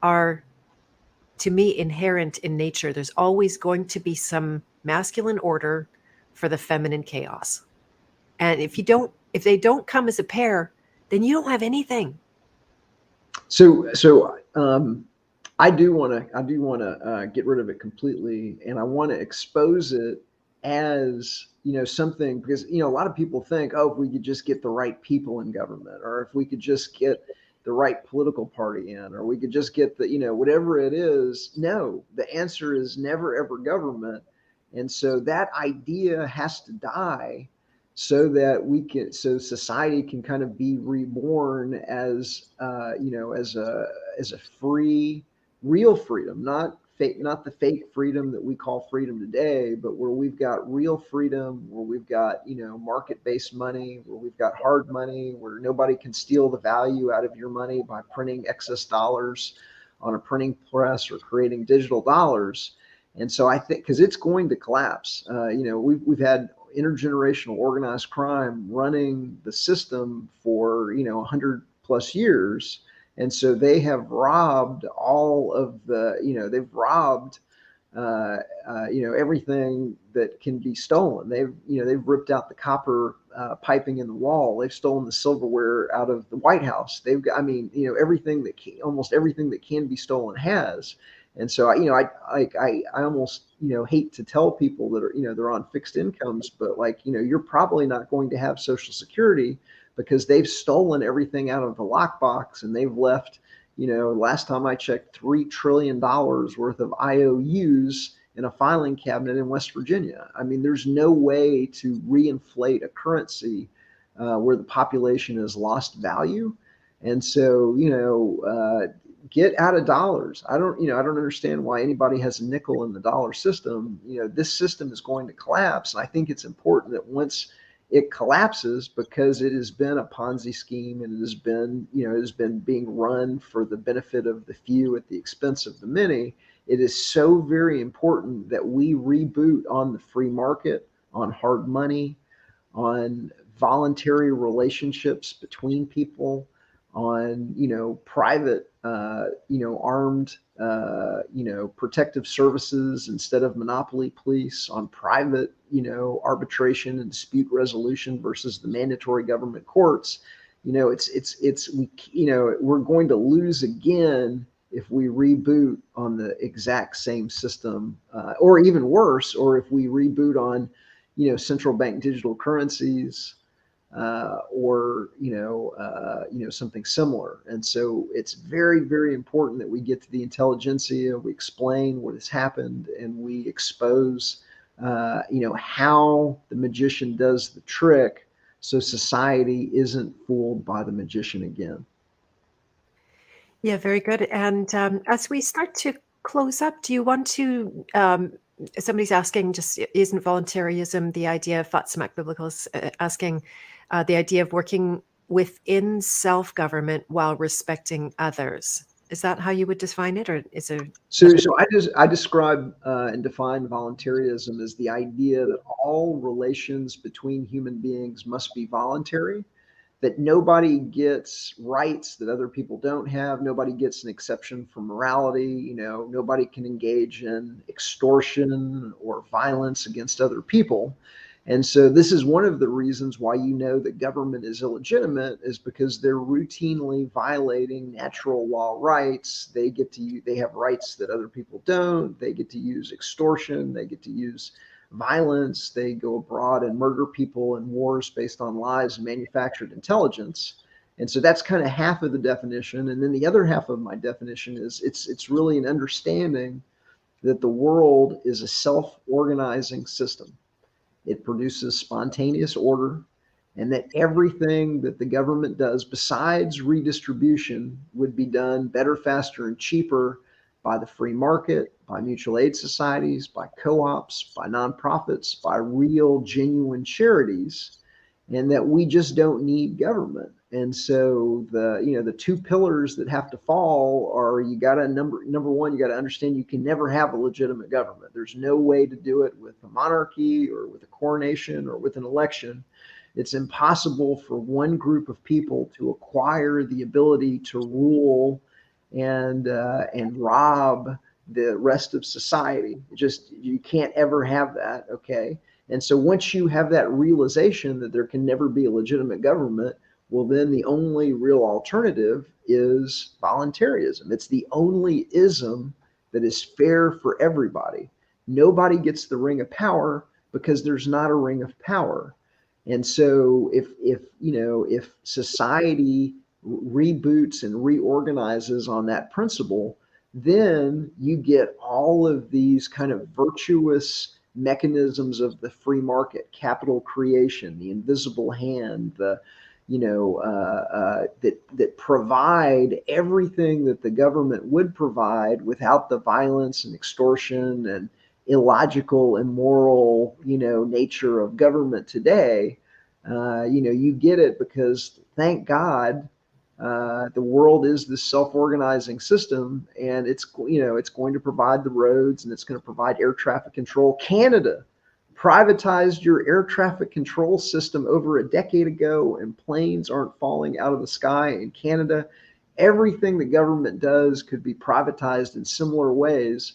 are, to me, inherent in nature. There's always going to be some masculine order for the feminine chaos. And if they don't come as a pair, then you don't have anything. So I do want to get rid of it completely, and I want to expose it as something, because a lot of people think, oh, if we could just get the right people in government, or if we could just get the right political party in, or we could just get the whatever it is. No, the answer is never ever government. And so that idea has to die, so that so society can kind of be reborn as as a free, real freedom, not the fake freedom that we call freedom today, but where we've got real freedom, where we've got market-based money, where we've got hard money, where nobody can steal the value out of your money by printing excess dollars on a printing press or creating digital dollars. And so I think, because it's going to collapse, we've had intergenerational organized crime running the system for 100 plus years. And so they have robbed all of they've robbed everything that can be stolen. They've ripped out the copper piping in the wall. They've stolen the silverware out of the White House. They've got, everything almost everything that can be stolen has. And so I almost hate to tell people that are they're on fixed incomes, but you're probably not going to have Social Security, because they've stolen everything out of the lockbox, and they've left, last time I checked, $3 trillion worth of IOUs in a filing cabinet in West Virginia. I mean, there's no way to reinflate a currency where the population has lost value. And so, get out of dollars. I don't understand why anybody has a nickel in the dollar system. This system is going to collapse. And I think it's important that once it collapses, because it has been a Ponzi scheme, and it has been being run for the benefit of the few at the expense of the many. It is so very important that we reboot on the free market, on hard money, on voluntary relationships between people, on private armed protective services instead of monopoly police, on private arbitration and dispute resolution versus the mandatory government courts. We're going to lose again if we reboot on the exact same system, or even worse, or if we reboot on central bank digital currencies, or something similar. And so it's very, very important that we get to the intelligentsia, we explain what has happened, and we expose how the magician does the trick, so society isn't fooled by the magician again. Yeah, very good. And as we start to close up, do you want to? Somebody's asking, just isn't voluntarism the idea? Fatsmak Biblical is asking the idea of working within self-government while respecting others. Is that how you would define it, or is there? I describe and define voluntarism as the idea that all relations between human beings must be voluntary, that nobody gets rights that other people don't have. Nobody gets an exception for morality. Nobody can engage in extortion or violence against other people. And so this is one of the reasons why that government is illegitimate, is because they're routinely violating natural law rights. They have rights that other people don't. They get to use extortion. They get to use violence. They go abroad and murder people in wars based on lies and manufactured intelligence. And so that's kind of half of the definition. And then the other half of my definition is it's really an understanding that the world is a self-organizing system. It produces spontaneous order, and that everything that the government does besides redistribution would be done better, faster, and cheaper by the free market, by mutual aid societies, by co-ops, by nonprofits, by real, genuine charities, and that we just don't need government. And so the two pillars that have to fall are, you got to number one, you got to understand you can never have a legitimate government. There's no way to do it with a monarchy or with a coronation or with an election. It's impossible for one group of people to acquire the ability to rule and rob the rest of society. You can't ever have that. Okay. And so once you have that realization that there can never be a legitimate government, well, then the only real alternative is voluntarism. It's the only ism that is fair for everybody. Nobody gets the ring of power because there's not a ring of power. And so if society reboots and reorganizes on that principle, then you get all of these kind of virtuous mechanisms of the free market, capital creation, the invisible hand, that provide everything that the government would provide without the violence and extortion and illogical, immoral, nature of government today. You get it because, thank God, the world is this self-organizing system, and it's going to provide the roads, and it's going to provide air traffic control. Canada privatized your air traffic control system over a decade ago, and planes aren't falling out of the sky in Canada. Everything the government does could be privatized in similar ways,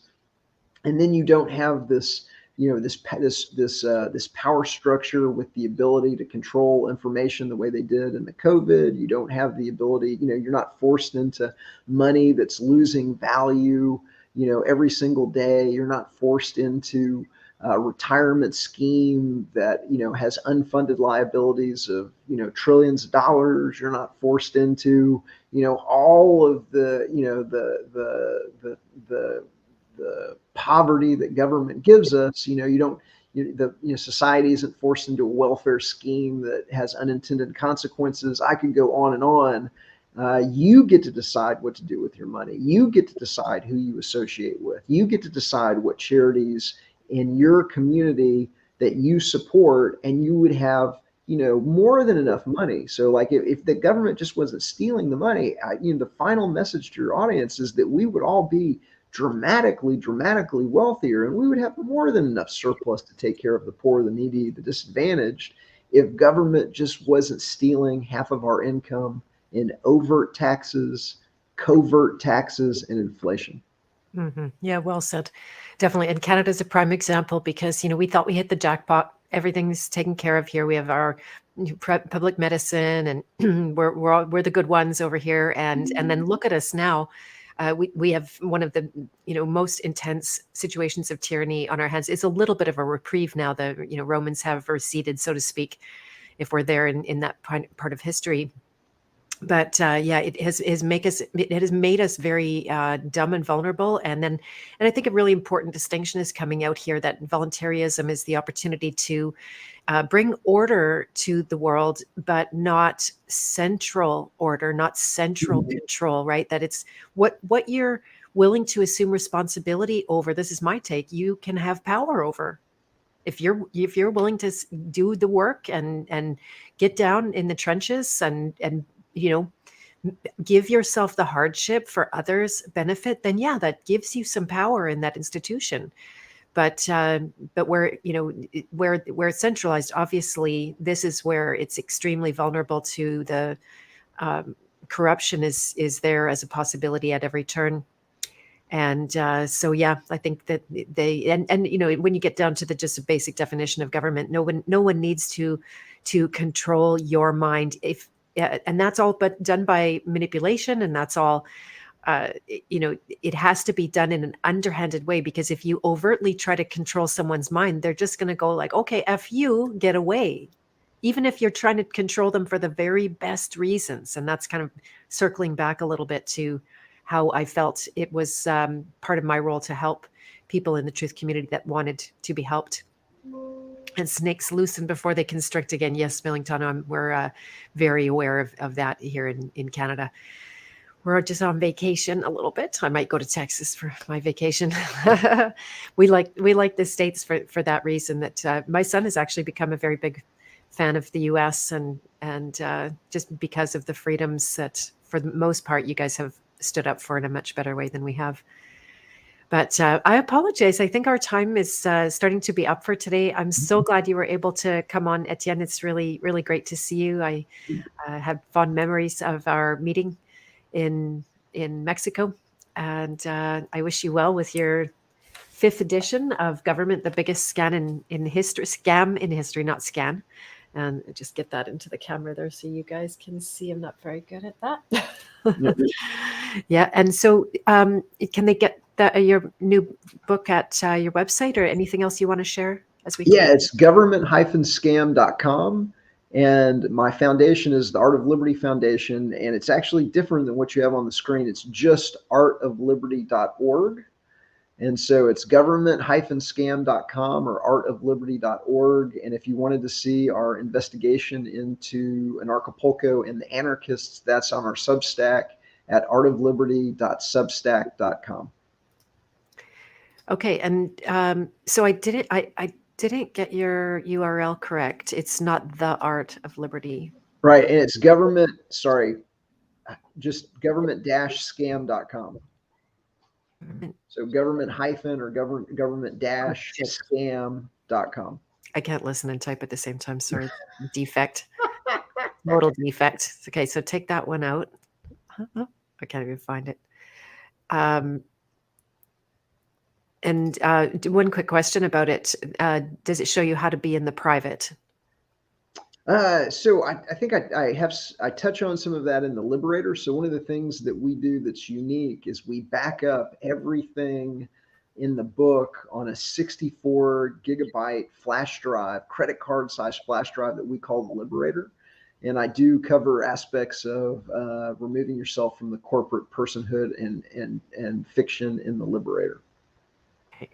and then you don't have this this power structure with the ability to control information the way they did in the COVID. You don't have the ability, you're not forced into money that's losing value, every single day. You're not forced into a retirement scheme that, has unfunded liabilities of, trillions of dollars. You're not forced into, all of the, the poverty that government gives us. Society isn't forced into a welfare scheme that has unintended consequences. I could go on and on. You get to decide what to do with your money. You get to decide who you associate with. You get to decide what charities in your community that you support, and you would have, more than enough money. So like if the government just wasn't stealing the money, the final message to your audience is that we would all be dramatically wealthier, and we would have more than enough surplus to take care of the poor, the needy, the disadvantaged, if government just wasn't stealing half of our income in overt taxes, covert taxes, and inflation. Mm-hmm. Yeah, well said. Definitely. And Canada's a prime example because, we thought we hit the jackpot. Everything's taken care of here. We have our public medicine, and we're the good ones over here. And then look at us now. We have one of the most intense situations of tyranny on our hands. It's a little bit of a reprieve now. The Romans have receded, so to speak, if we're there in that part of history. But yeah, it has made us very dumb and vulnerable. And I think a really important distinction is coming out here, that voluntarism is the opportunity to bring order to the world, but not central order, not central control, right? That it's what you're willing to assume responsibility over. This is my take. You can have power over. If you're willing to do the work and get down in the trenches and you know give yourself the hardship for others' benefit, then yeah, that gives you some power in that institution. But where where it's centralized, obviously, this is where it's extremely vulnerable to the corruption is there as a possibility at every turn. And so, yeah, I think that and when you get down to the just a basic definition of government, no one needs to control your mind, if and that's all but done by manipulation, and that's all it has to be done in an underhanded way, because if you overtly try to control someone's mind, they're just going to go like, okay, F you, get away. Even if you're trying to control them for the very best reasons. And that's kind of circling back a little bit to how I felt it was part of my role to help people in the truth community that wanted to be helped. And snakes loosen before they constrict again. Yes, Millington, we're very aware of that here in Canada. We're just on vacation a little bit. I might go to Texas for my vacation. we like the States for that reason. That my son has actually become a very big fan of the U.S. and just because of the freedoms that, for the most part, you guys have stood up for in a much better way than we have. But I apologize. I think our time is starting to be up for today. I'm so glad you were able to come on, Etienne. It's really, really great to see you. I had fond memories of our meeting in Mexico, and I wish you well with your 5th edition of Government, the biggest scam in history, not scan. And just get that into the camera there so you guys can see. I'm not very good at that. Yeah, and so can they get your new book at your website, or anything else you want to share as we? Yeah, it's government-scam.com. And my foundation is the Art of Liberty Foundation, and it's actually different than what you have on the screen. It's just artofliberty.org. And so it's government-scam.com or artofliberty.org. And if you wanted to see our investigation into Anarchapulco and the anarchists, that's on our Substack at artofliberty.substack.com. Okay, and so I didn't get your URL correct. It's not the Art of Liberty. Right, and it's just government-scam.com. So government- or government-scam.com. I can't listen and type at the same time. Sorry. Defect. Total defect. Okay, so take that one out. I can't even find it. And one quick question about it. Does it show you how to be in the private? So I think I touch on some of that in the Liberator. So one of the things that we do that's unique is we back up everything in the book on a 64 gigabyte flash drive, credit card size flash drive that we call the Liberator. And I do cover aspects of removing yourself from the corporate personhood and fiction in the Liberator. Okay.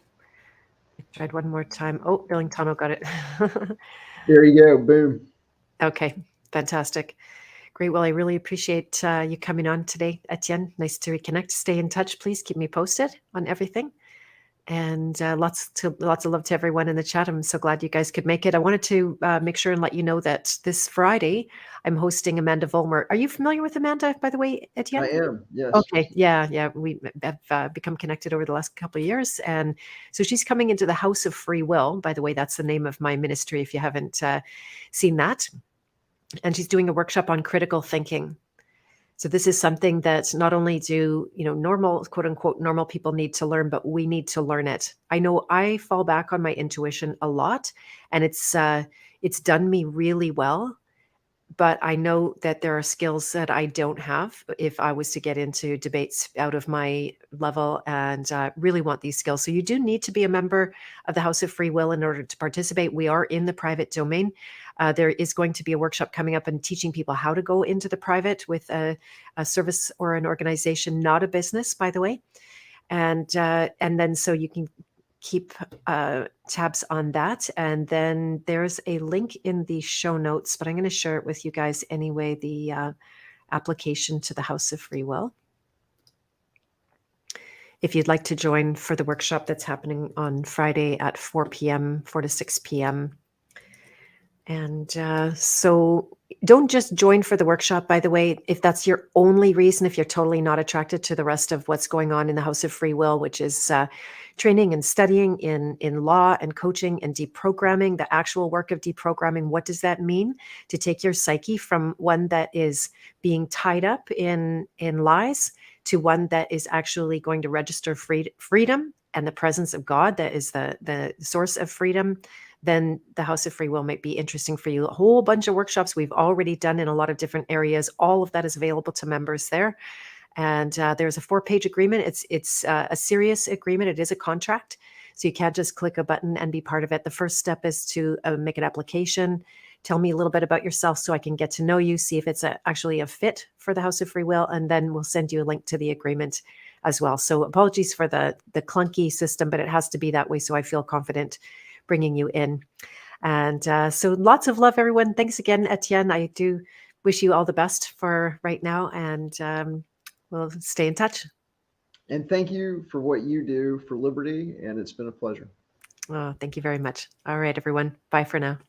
I tried one more time. Oh, Millington got it. There you go. Boom. Okay, fantastic. Great. Well, I really appreciate you coming on today, Etienne. Nice to reconnect. Stay in touch, please. Keep me posted on everything. And lots of love to everyone in the chat. I'm so glad you guys could make it. I wanted to make sure and let you know that this Friday, I'm hosting Amanda Vollmer. Are you familiar with Amanda, by the way, Etienne? I am, yes. Okay, yeah. We have become connected over the last couple of years. And so she's coming into the House of Free Will. By the way, that's the name of my ministry, if you haven't seen that. And she's doing a workshop on critical thinking. So this is something that not only do, normal, quote unquote, normal people need to learn, but we need to learn it. I know I fall back on my intuition a lot, and it's done me really well. But I know that there are skills that I don't have if I was to get into debates out of my level, and really want these skills. So you do need to be a member of the House of Free Will in order to participate. We are in the private domain. There is going to be a workshop coming up and teaching people how to go into the private with a service or an organization, not a business, by the way. And then so you can keep tabs on that. And then there's a link in the show notes, but I'm going to share it with you guys anyway, the application to the House of Free Will. If you'd like to join for the workshop that's happening on Friday at 4 p.m., 4 to 6 p.m. And so don't just join for the workshop, by the way, if that's your only reason, if you're totally not attracted to the rest of what's going on in the House of Free Will, which is training and studying in law and coaching and deprogramming, the actual work of deprogramming. What does that mean? To take your psyche from one that is being tied up in lies to one that is actually going to register freedom and the presence of God, that is the source of freedom, then the House of Free Will might be interesting for you. A whole bunch of workshops we've already done in a lot of different areas. All of that is available to members there. And there's a 4-page agreement. It's a serious agreement. It is a contract. So you can't just click a button and be part of it. The first step is to make an application. Tell me a little bit about yourself so I can get to know you, see if it's actually a fit for the House of Free Will, and then we'll send you a link to the agreement as well. So apologies for the clunky system, but it has to be that way so I feel confident bringing you in. And so lots of love, everyone. Thanks again, Etienne. I do wish you all the best for right now, and we'll stay in touch. And thank you for what you do for liberty, and it's been a pleasure. Oh, thank you very much. All right, everyone. Bye for now.